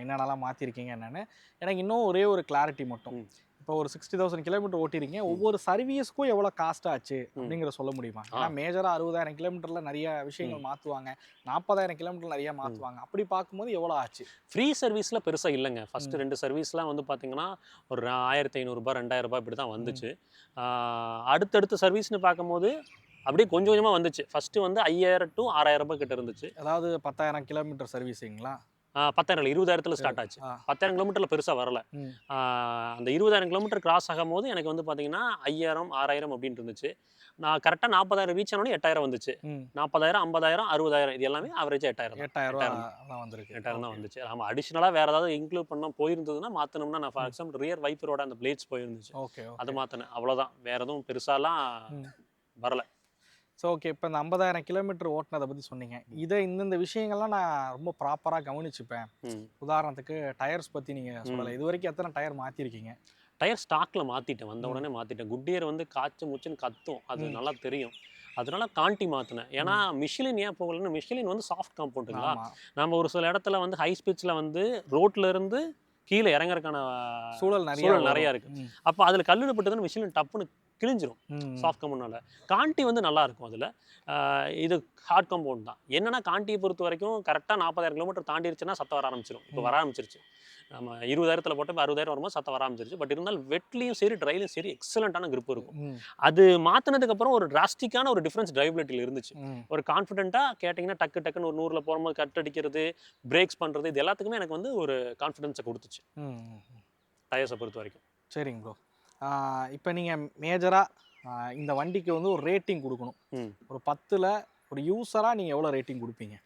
என்னென்னலாம் மாற்றிருக்கீங்க என்னன்னு. எனக்கு இன்னும் ஒரே ஒரு கிளாரிட்டி மட்டும். ம். இப்போ ஒரு 60,000 கிலோமீட்டர் ஓட்டியிருக்கீங்க. ம். ஒவ்வொரு சர்வீஸ்க்கும் எவ்வளோ காஸ்ட் ஆச்சு ம். அப்படிங்கிறத சொல்ல முடியுமா? ஆ. ஏன்னா மேஜரா 60,000 கிலோமீட்டர்ல நிறைய விஷயங்கள் மாற்றுவாங்க. 40,000 கிலோமீட்டர் நிறைய மாற்றுவாங்க. அப்படி பார்க்கும்போது எவ்வளோ ஆச்சு? ஃப்ரீ சர்வீஸில் பெருசாக இல்லைங்க. ஃபஸ்ட்டு ம். 2 சர்வீஸ்லாம் வந்து பார்த்தீங்கன்னா, ஒரு ரூ. 1,500 ரூ. 2,000 இப்படி தான் வந்துச்சு. அடுத்தடுத்த சர்வீஸ்னு பார்க்கும்போது, அப்படியே கொஞ்சம் கொஞ்சமாக வந்துச்சு. ஃபஸ்ட்டு வந்து 5,000 to 6,000 கிட்ட இருந்துச்சு. அதாவது 10,000 கிலோமீட்டர் சர்வீஸிங்களா? 10,000 இல்ல, 20,000 ஸ்டார்ட் ஆச்சு. ஆ. 10,000 கிலோமீட்டரில் பெருசாக வரல. ம். அந்த 20,000 கிலோமீட்டர் கிராஸ் ஆகும்போது எனக்கு வந்து பார்த்தீங்கன்னா, 5,000, 6,000 அப்படின்ட்டு இருந்துச்சு. நான் கரெக்டாக 40,000 ரீச் ஆனோடனே 8,000 வந்துச்சு. ம். 40,000, 50,000, 60,000 இது எல்லாமே ஆவரேஜா 8,000 தான். 8,000 8,000 தான் வந்திருக்கு. 8,000 தான் ஓகே. வந்துச்சு. ஆமா, அடிஷனலா வேற ஏதாவது இன்க்ளூட் பண்ண போயிருந்ததுன்னா மாத்தணும்னா, நான் ஃபார் எக்ஸாம்பிள் ரியர் வைப்பரோட அந்த பிளேட்ஸ் போயிருந்துச்சு. ஓகே, அது ஓகே. மாத்தினேன். அவ்வளோதான். வேற எதுவும் பெருசாலாம் ம். வரல. So okay. இப்போ இந்த 50,000 கிலோமீட்டர் ஓட்டுனதை பற்றி சொன்னீங்க. இந்தந்த விஷயங்கள்லாம் நான் ரொம்ப ப்ராப்பராக கவனிச்சுப்பேன். ம். உதாரணத்துக்கு டயர்ஸ் பற்றி நீங்கள் சொல்லலை. ம். இது வரைக்கும் எத்தனை டயர் மாற்றிருக்கீங்க? டயர் ஸ்டாக்ல மாத்திட்டேன். வந்த ம். உடனே மாத்திட்டேன். குட்டியர் வந்து காய்ச்சு மூச்சுன்னு கத்தும். அது ம். நல்லா தெரியும். அதனால காண்டி மாத்தினேன். ஏன்னா மிஷிலின் ஏன் போகலன்னு, மிஷிலின் வந்து சாஃப்ட் காம்பவுண்டுங்களா. ஆமா. நம்ம ஒரு சில இடத்துல வந்து ஹை ஸ்பீட்ஸ்ல வந்து ரோட்ல இருந்து கீழே இறங்குறதுக்கான சூழல் நிறைய வரும். இருக்கு. ம். அப்போ அதில் கல்லுல பட்டதுன்னு மிஷிலின் டப்புன்னு கிழிஞ்சிரும். ம். சாஃப்ட் காம்பவுண்ட்னால. காண்டி வந்து நல்லா இருக்கும் அதில். இது ஹார்ட் காம்பவுண்ட் தான். என்னன்னா காண்டியை பொறுத்த வரைக்கும் கரெக்டாக 40,000 கிலோமீட்டர் தாண்டிருச்சுன்னா சத்தம் வர ஆரம்பிச்சிடும். இப்போ வர ஆரம்பிச்சிருச்சு. நம்ம 20,000 போட்டு இப்போ 60,000 வரும்போது சத்தம் வர ஆரம்பிச்சிருச்சு. பட் இருந்தாலும் வெட்லையும் சரி ட்ரைலையும் சரி எக்ஸலண்ட்டான grip இருக்கும். ம். அது மாற்றினதுக்கு அப்புறம் ஒரு டிராஸ்டிக்கான ஒரு டிஃப்ரென்ஸ் டிரைவபிலிட்டியில் இருந்துச்சு. ம். ஒரு கான்ஃபிடென்ட்டாக கேட்டிங்கன்னா டக்குன்னு ஒரு 100ல் போகும்போது கட் அடிக்கிறது, பிரேக்ஸ் பண்ணுறது, இது எல்லாத்துக்குமே எனக்கு வந்து ஒரு கான்ஃபிடென்ஸை கொடுத்துச்சு ம். டயர்ஸை பொறுத்த வரைக்கும். சரிங்க ப்ரோ. இப்போ நீங்கள் மேஜராக இந்த வண்டிக்கு வந்து ஒரு ரேட்டிங் கொடுக்கணும். ம். ஒரு 10ல் ஒரு யூஸராக நீங்கள் எவ்வளோ ரேட்டிங் கொடுப்பீங்க?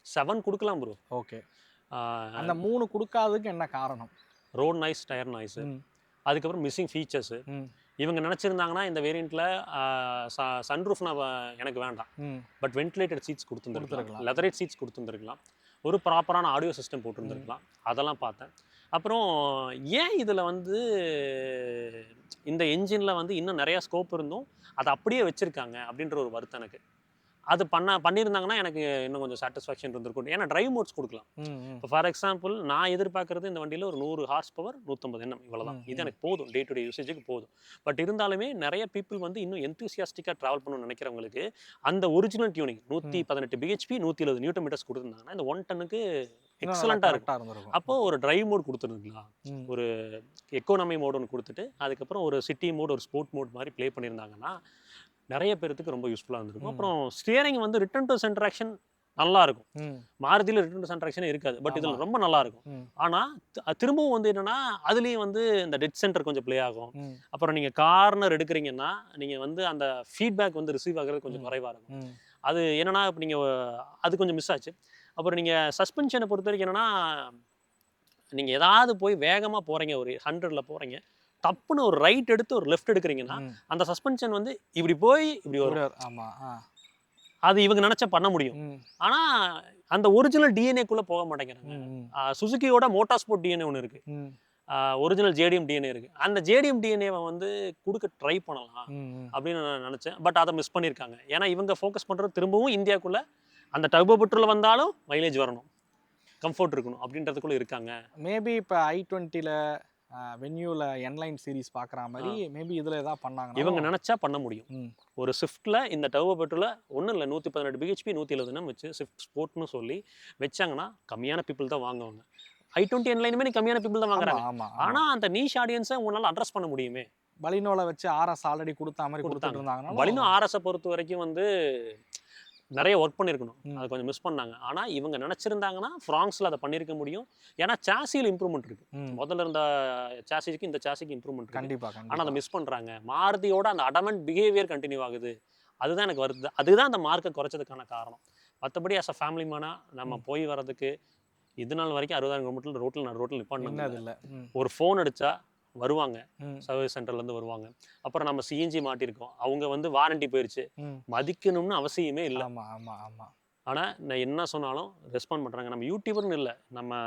7 கொடுக்கலாம் ப்ரோ. ஓகே. அந்த 3 கொடுக்காததுக்கு என்ன காரணம்? ரோட் நாய்ஸ், டயர் நாய்ஸு, ம். அதுக்கப்புறம் மிஸ்ஸிங் ஃபீச்சர்ஸு. ம். இவங்க நினச்சிருந்தாங்கன்னா இந்த வேரியண்ட்டில் சன்ரூஃப் எனக்கு வேண்டாம். ம். பட் வென்டிலேட்டட் சீட்ஸ் கொடுத்துருந்துருக்கலாம், கொடுத்துருக்கலாம். லெதரேட் சீட்ஸ் கொடுத்துருந்துருக்கலாம், ஒரு ப்ராப்பரான ஆடியோ சிஸ்டம் போட்டிருந்துருக்கலாம். அதெல்லாம் பார்த்தேன். அப்புறம் ஏன் இதில் வந்து இந்த என்ஜினில் வந்து இன்னும் நிறையா ஸ்கோப் இருந்தும் அதை அப்படியே வச்சுருக்காங்க அப்படின்ற ஒரு வருத்தம் எனக்கு. அது பண்ணியிருந்தாங்கன்னா எனக்கு இன்னும் கொஞ்சம் சாட்டிஸ்ஃபேக்ஷன் இருந்திருக்கும். ஏன்னா டிரைவ் மோட்ஸ் கொடுக்கலாம். ம். ம். இப்போ ஃபார் எக்ஸாம்பிள் நான் எதிர்பார்க்குறது இந்த வண்டியில் ஒரு 100 ஹார்ஸ் பவர், 150 Nm இவ்வளோதான். ம். இது எனக்கு போதும், டே டு டே யூசேஜுக்கு போதும். பட் இருந்தாலுமே நிறைய பீப்புள் வந்து இன்னும் எந்தூசியாஸ்டிக்காக ட்ராவல் பண்ணணும்னு நினைக்கிறவங்களுக்கு அந்த original tuning 118 BHP 170 newton metres கொடுத்துருந்தாங்கன்னா இந்த 1 டன்னுக்கு எக்ஸலண்ட்டாக இருக்கும். கரெக்டாக இருந்திருக்கும். அப்போது ஒரு டிரைவ் மோட் கொடுத்துருந்துக்கலாம், ம். ஒரு எக்கோனமி மோட் ஒன்று கொடுத்துட்டு அதுக்கப்புறம் ஒரு சிட்டி மோட், ஒரு ஸ்போர்ட் மோட் மாதிரி ப்ளே பண்ணியிருந்தாங்கன்னா நிறைய பேருக்கு ரொம்ப யூஸ்ஃபுல்லாக இருந்திருக்கும். அப்புறம் ஸ்டியரிங் வந்து ரிட்டர்ன் டு சென்டர் ஆக்ஷன் நல்லா இருக்கும். ம். மாருதியில் ரிட்டர்ன் டு சென்டர் ஆக்ஷனே இருக்காது. பட் இதில் ஆமா. ரொம்ப நல்லா இருக்கும். ம். ஆனால் திரும்பவும் வந்து என்னன்னா அதுலேயும் வந்து இந்த டெட் சென்டர் கொஞ்சம் ப்ளே ஆகும். ம். அப்புறம் நீங்கள் கார்னர் எடுக்கிறீங்கன்னா நீங்கள் வந்து அந்த ஃபீட்பேக் வந்து ரிசீவ் ஆகிறது கொஞ்சம் குறைவாக இருக்கும். ம். அது என்னன்னா இப்போ நீங்கள் அது கொஞ்சம் மிஸ் ஆச்சு. அப்புறம் நீங்கள் சஸ்பென்ஷனை பொறுத்த வரைக்கும் என்னன்னா, நீங்கள் ஏதாவது போய் வேகமாக போகிறீங்க, ஒரு 100ல் போகிறீங்க, டப்புன்னு ஒரு ரைட் எடுத்து ஒரு லெஃப்ட் எடுக்கிறீங்கன்னா ம். அந்த சஸ்பென்ஷன் வந்து இப்படி போய் இப்படி வரும். ஆமா. அது இவங்க நினைச்சா பண்ண முடியும். ம். ஆனா அந்த ஒரிஜினல் டிஎன்ஏக்குள்ள போக மாட்டேங்கிறாங்க. ம். சுசுகியோட மோட்டார் ஸ்போர்ட் டிஎன்ஏ ஒன்று இருக்கு, ம். ஒரிஜினல் ஜேடிஎம் டிஎன்ஏ இருக்கு. அந்த ஜேடிஎம் டிஎன்ஏவை வந்து கொடுக்க ட்ரை பண்ணலாம் ம். அப்படின்னு நான் நினைச்சேன். பட் அதை மிஸ் பண்ணியிருக்காங்க. ஏன்னா இவங்க ஃபோக்கஸ் பண்றது திரும்பவும் இந்தியாக்குள்ள அந்த டர்போ பெட்ரோல் வந்தாலும் மைலேஜ் வரணும், கம்ஃபர்ட் இருக்கணும் அப்படின்றதுக்குள்ள இருக்காங்க. மேபி இப்போ i20ல வென்யூவில் என்லைன் சீரிஸ் பார்க்குற மாதிரி மேபி இதில் எதாவது பண்ணாங்க இவங்க நினச்சா பண்ண முடியும். ஒரு ஸ்விஃப்ட்டில் இந்த டர்போ பெட்ரோல ஒன்றும் இல்லை 118 பிஹெச்பி 170 வச்சு ஸ்விஃப்ட் ஸ்போர்ட்னு சொல்லி வச்சாங்கன்னா கம்மியான பீப்புள் தான் வாங்குவாங்க. i20 என்லைனுமே கம்மியான பீப்புள் தான் வாங்குறாங்க. ஆனால் அந்த நீஷ் ஆடியன்ஸை உங்களால் அட்ரஸ் பண்ண முடியுமே. பலினோல வச்சு RS ஆல்ரெடி கொடுத்த மாதிரி கொடுத்துட்டு இருந்தாங்க. பலினோ RS பொறுத்த வரைக்கும் வந்து நிறைய ஒர்க் பண்ணியிருக்கணும், அதை கொஞ்சம் மிஸ் பண்ணாங்க. ஆனால் இவங்க நினச்சிருந்தாங்கன்னா ஃப்ராங்ஸில் அதை பண்ணியிருக்க முடியும். ஏன்னா சாசியில் இம்ப்ரூவ்மெண்ட் இருக்குது. முதல்ல இருந்த சாசிக்கு இந்த சாசிக்கு இம்ப்ரூவ்மெண்ட் கண்டிப்பாக. ஆனால் அதை மிஸ் பண்ணுறாங்க. மாருதியோட அந்த அடமெண்ட் பிஹேவியர் கண்டினியூ ஆகுது. அதுதான் எனக்கு வருது. அதுதான் அந்த மார்க்கை குறைச்சதுக்கான காரணம். மற்றபடி அஸ் அ ஃபேமிலி மேனாக நம்ம போய் வர்றதுக்கு இது நாள் வரைக்கும் 60,000 கிலோமீட்டர் ரோட்டில் நிப்பாட்டினது இல்லை. ஒரு ஃபோன் அடித்தா வருவாங்க, சர்வீஸ் சென்டர்லேருந்து வருவாங்க. அப்புறம் நம்ம சிஎன்ஜி மாட்டியிருக்கோம், அவங்க வந்து வாரண்டி போயிடுச்சு, மதிக்கணும்னு அவசியமே இல்லை. ஆனால் நான் என்ன சொன்னாலும் ரெஸ்பாண்ட் பண்ணுறாங்க. நம்ம யூடியூபர்னு இல்லை, நம்ம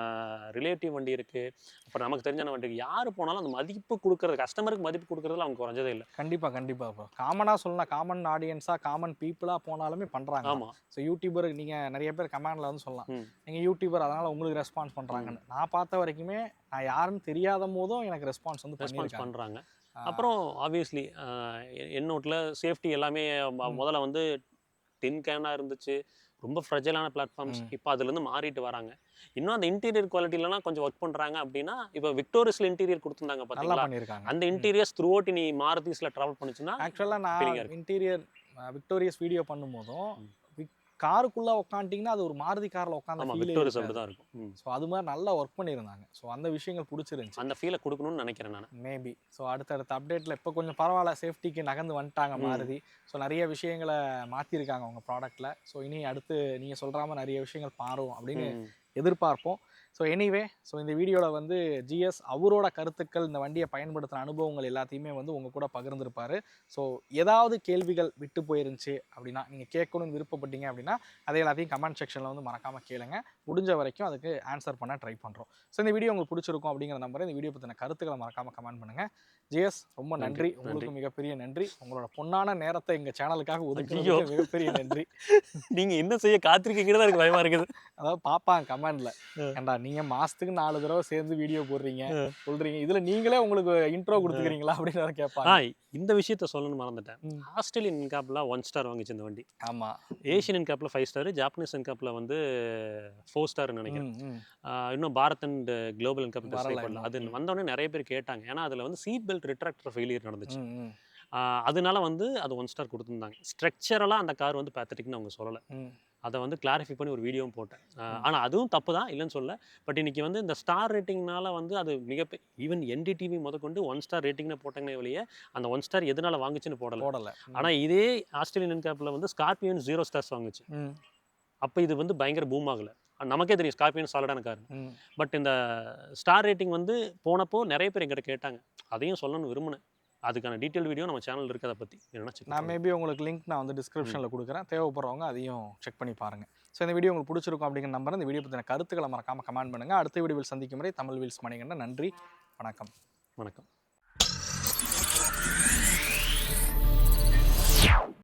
ரிலேட்டிவ் வண்டி இருக்குது, அப்புறம் நமக்கு தெரிஞ்சான வண்டிக்கு யார் போனாலும் அந்த மதிப்பு கொடுக்குறது, கஸ்டமருக்கு மதிப்பு கொடுக்குறதுல அவங்க குறைஞ்சதே இல்லை. கண்டிப்பாக இப்போ காமனாக சொல்லலாம், காமன் ஆடியன்ஸாக காமன் பீப்புளாக போனாலுமே பண்ணுறாங்க. ஆமாம். ஸோ யூடியூபர் நீங்கள் நிறைய பேர் கமெண்டில் வந்து சொல்லலாம், நீங்கள் யூடியூபர் அதனால் உங்களுக்கு ரெஸ்பான்ஸ் பண்ணுறாங்கன்னு. நான் பார்த்த வரைக்குமே நான் யாருன்னு தெரியாத போதும் எனக்கு ரெஸ்பான்ஸ் பண்ணுறாங்க. அப்புறம் ஆப்வியஸ்லி என்னோட்டில் சேஃப்டி எல்லாமே முதல்ல வந்து டின் கேனாக இருந்துச்சு, ரொம்ப ஃப்ரெஜைலான பிளாட்ஃபார்ம்ஸ். இப்போ அதுலேருந்து மாறிட்டு வராங்க. இன்னும் அந்த இன்டீரியர் குவாலிட்டிலலாம் கொஞ்சம் ஒர்க் பண்ணுறாங்க. அப்படின்னா இப்போ விக்டோரியஸில் இன்டீரியர் கொடுத்துருந்தாங்க பார்த்தீங்களா, அந்த இன்டீரியர்ஸ் த்ரூ அவுட் நீ மாருதிஸில் ட்ராவல் பண்ணிச்சுன்னா. ஆக்சுவலாக நான் இன்டீரியர் விக்டோரியஸ் வீடியோ பண்ணும்போதும் காருக்குள்ளே உட்காந்துட்டிங்கன்னா அது ஒரு மாருதி காரில் உட்காந்து விக்டோரியஸ் அப்படி தான் இருக்கும். ஸோ அது மாதிரி நல்லா ஒர்க் பண்ணியிருந்தாங்க. ஸோ அந்த விஷயங்கள் பிடிச்சிருந்துச்சு. அந்த ஃபீலை கொடுக்கணும்னு நினைக்கிறேன் நான். மேபி ஸோ அடுத்தடுத்த அப்டேட்டில் இப்போ கொஞ்சம் பரவாயில்ல, சேஃப்டிக்கு நகர்ந்து வந்துட்டாங்க மாருதி. ஸோ நிறைய விஷயங்களை மாற்றிருக்காங்க அவங்க ப்ராடக்ட்டில். ஸோ இனி அடுத்து நீங்கள் சொல்கிற மாதிரி நிறைய விஷயங்கள் மாறும் அப்படின்னு எதிர்பார்ப்போம். ஸோ எனிவே, ஸோ இந்த வீடியோவில் வந்து ஜிஎஸ் அவரோட கருத்துக்கள், இந்த வண்டியை பயன்படுத்துகிற அனுபவங்கள் எல்லாத்தையுமே வந்து உங்கள் கூட பகிர்ந்துருப்பார். ஸோ ஏதாவது கேள்விகள் விட்டு போயிருந்துச்சு அப்படின்னா, நீங்கள் கேட்கணும்னு விருப்பப்பட்டீங்க அப்படின்னா அதை எல்லாத்தையும் கமெண்ட் செக்ஷனில் வந்து மறக்காமல் கேளுங்க. முடிஞ்ச வரைக்கும் அதுக்கு ஆன்சர் பண்ண ட்ரை பண்ணுறோம். ஸோ இந்த வீடியோ உங்களுக்கு பிடிச்சிருக்கும் அப்படிங்கிற நம்பரை, இந்த வீடியோ பற்றின கருத்துக்களை மறக்காமல் கமெண்ட் பண்ணுங்கள். ஜிஎஸ் ரொம்ப நன்றி, உங்களுக்கு மிகப்பெரிய நன்றி. உங்களோட பொன்னான நேரத்தை எங்கள் சேனலுக்காக ஒதுக்கியோ மிகப்பெரிய நன்றி. நீங்கள் என்ன செய்ய காத்திருக்கீங்கன்னு எனக்கு பயமாக இருக்குது. அதாவது பார்ப்பாங்க கமெண்டில், ஏண்டா நீங்கள் மாதத்துக்கு 4 தடவை சேர்ந்து வீடியோ போடுறீங்க சொல்கிறீங்க, இதில் நீங்களே உங்களுக்கு இன்ட்ரோ கொடுத்துக்கிறீங்களா அப்படின்னு வேறு கேட்பாங்க. இந்த விஷயத்த சொல்லணும்னு மறந்துட்டேன். ஆஸ்திரேலியன் இன்காப்பில் 1 ஸ்டார் வாங்கிச்சு இந்த வண்டி. ஆமாம். ஏஷியன் இன்காப்பில் 5 ஸ்டார், ஜாப்பனீஸ் இன்காப்பில் வந்து 4 ஸ்டார்னு நினைக்கிறேன். இன்னும் பாரத் அண்ட் குளோபல் இன்காப் பண்ணல. அது வந்தோடனே நிறைய பேர் கேட்டாங்க. ஏன்னா அதில் வந்து சீட் பெல்ட் ரிட்ராக்டர் ஃபெயிலியர் நடந்துச்சு. அதனால வந்து அது 1 ஸ்டார் கொடுத்துருந்தாங்க. ஸ்ட்ரக்சரலாக அந்த கார் வந்து பேத்தட்டிக்னு அவங்க சொல்லலை. அதை வந்து கிளாரிஃபை பண்ணி ஒரு வீடியோவும் போட்டேன். ஆனால் அதுவும் தப்பு தான், இல்லைன்னு சொல்ல. பட் இன்றைக்கி வந்து இந்த ஸ்டார் ரேட்டிங்னால வந்து அது மிகப்பெரிய, ஈவன் NDTV முதற்கொண்டு 1 ஸ்டார் ரேட்டிங்னு போட்டாங்கன்னே வெளியே அந்த 1 ஸ்டார் எதனால் வாங்குச்சுன்னு போடலை. ஆனால் இதே ஆஸ்திரேலியன் இன்காப்பில் வந்து ஸ்கார்பியோன் 0 ஸ்டார்ஸ் வாங்குச்சு. அப்போ இது வந்து பயங்கர பூம் ஆகலை. நமக்கே தெரியும் ஸ்கார்பியோன் சாலிடான கார். பட் இந்த ஸ்டார் ரேட்டிங் வந்து போனப்போ நிறைய பேர் எங்கிட்ட கேட்டாங்க. அதையும் சொல்லணும்னு விரும்பினேன். அதுக்கான டீட்டெயில் வீடியோ நம்ம சேனல் இருக்குது. அதை பற்றி நான் மேபி உங்களுக்கு லிங்க் நான் வந்து டிஸ்கிரிப்ஷனில் கொடுக்குறேன், தேவைப்படுறவங்க அதையும் செக் பண்ணி பாருங்கள். ஸோ இந்த வீடியோ உங்களுக்கு பிடிச்சிருக்கும் அப்படிங்கிற நம்பர். இந்த வீடியோ பற்றின கருத்துக்களை மறக்காமல் கமெண்ட் பண்ணுங்கள். அடுத்த வீடியோவில் சந்திக்கும் வரை தமிழ் வீல்ஸ் மணிகண்டன். நன்றி, வணக்கம்.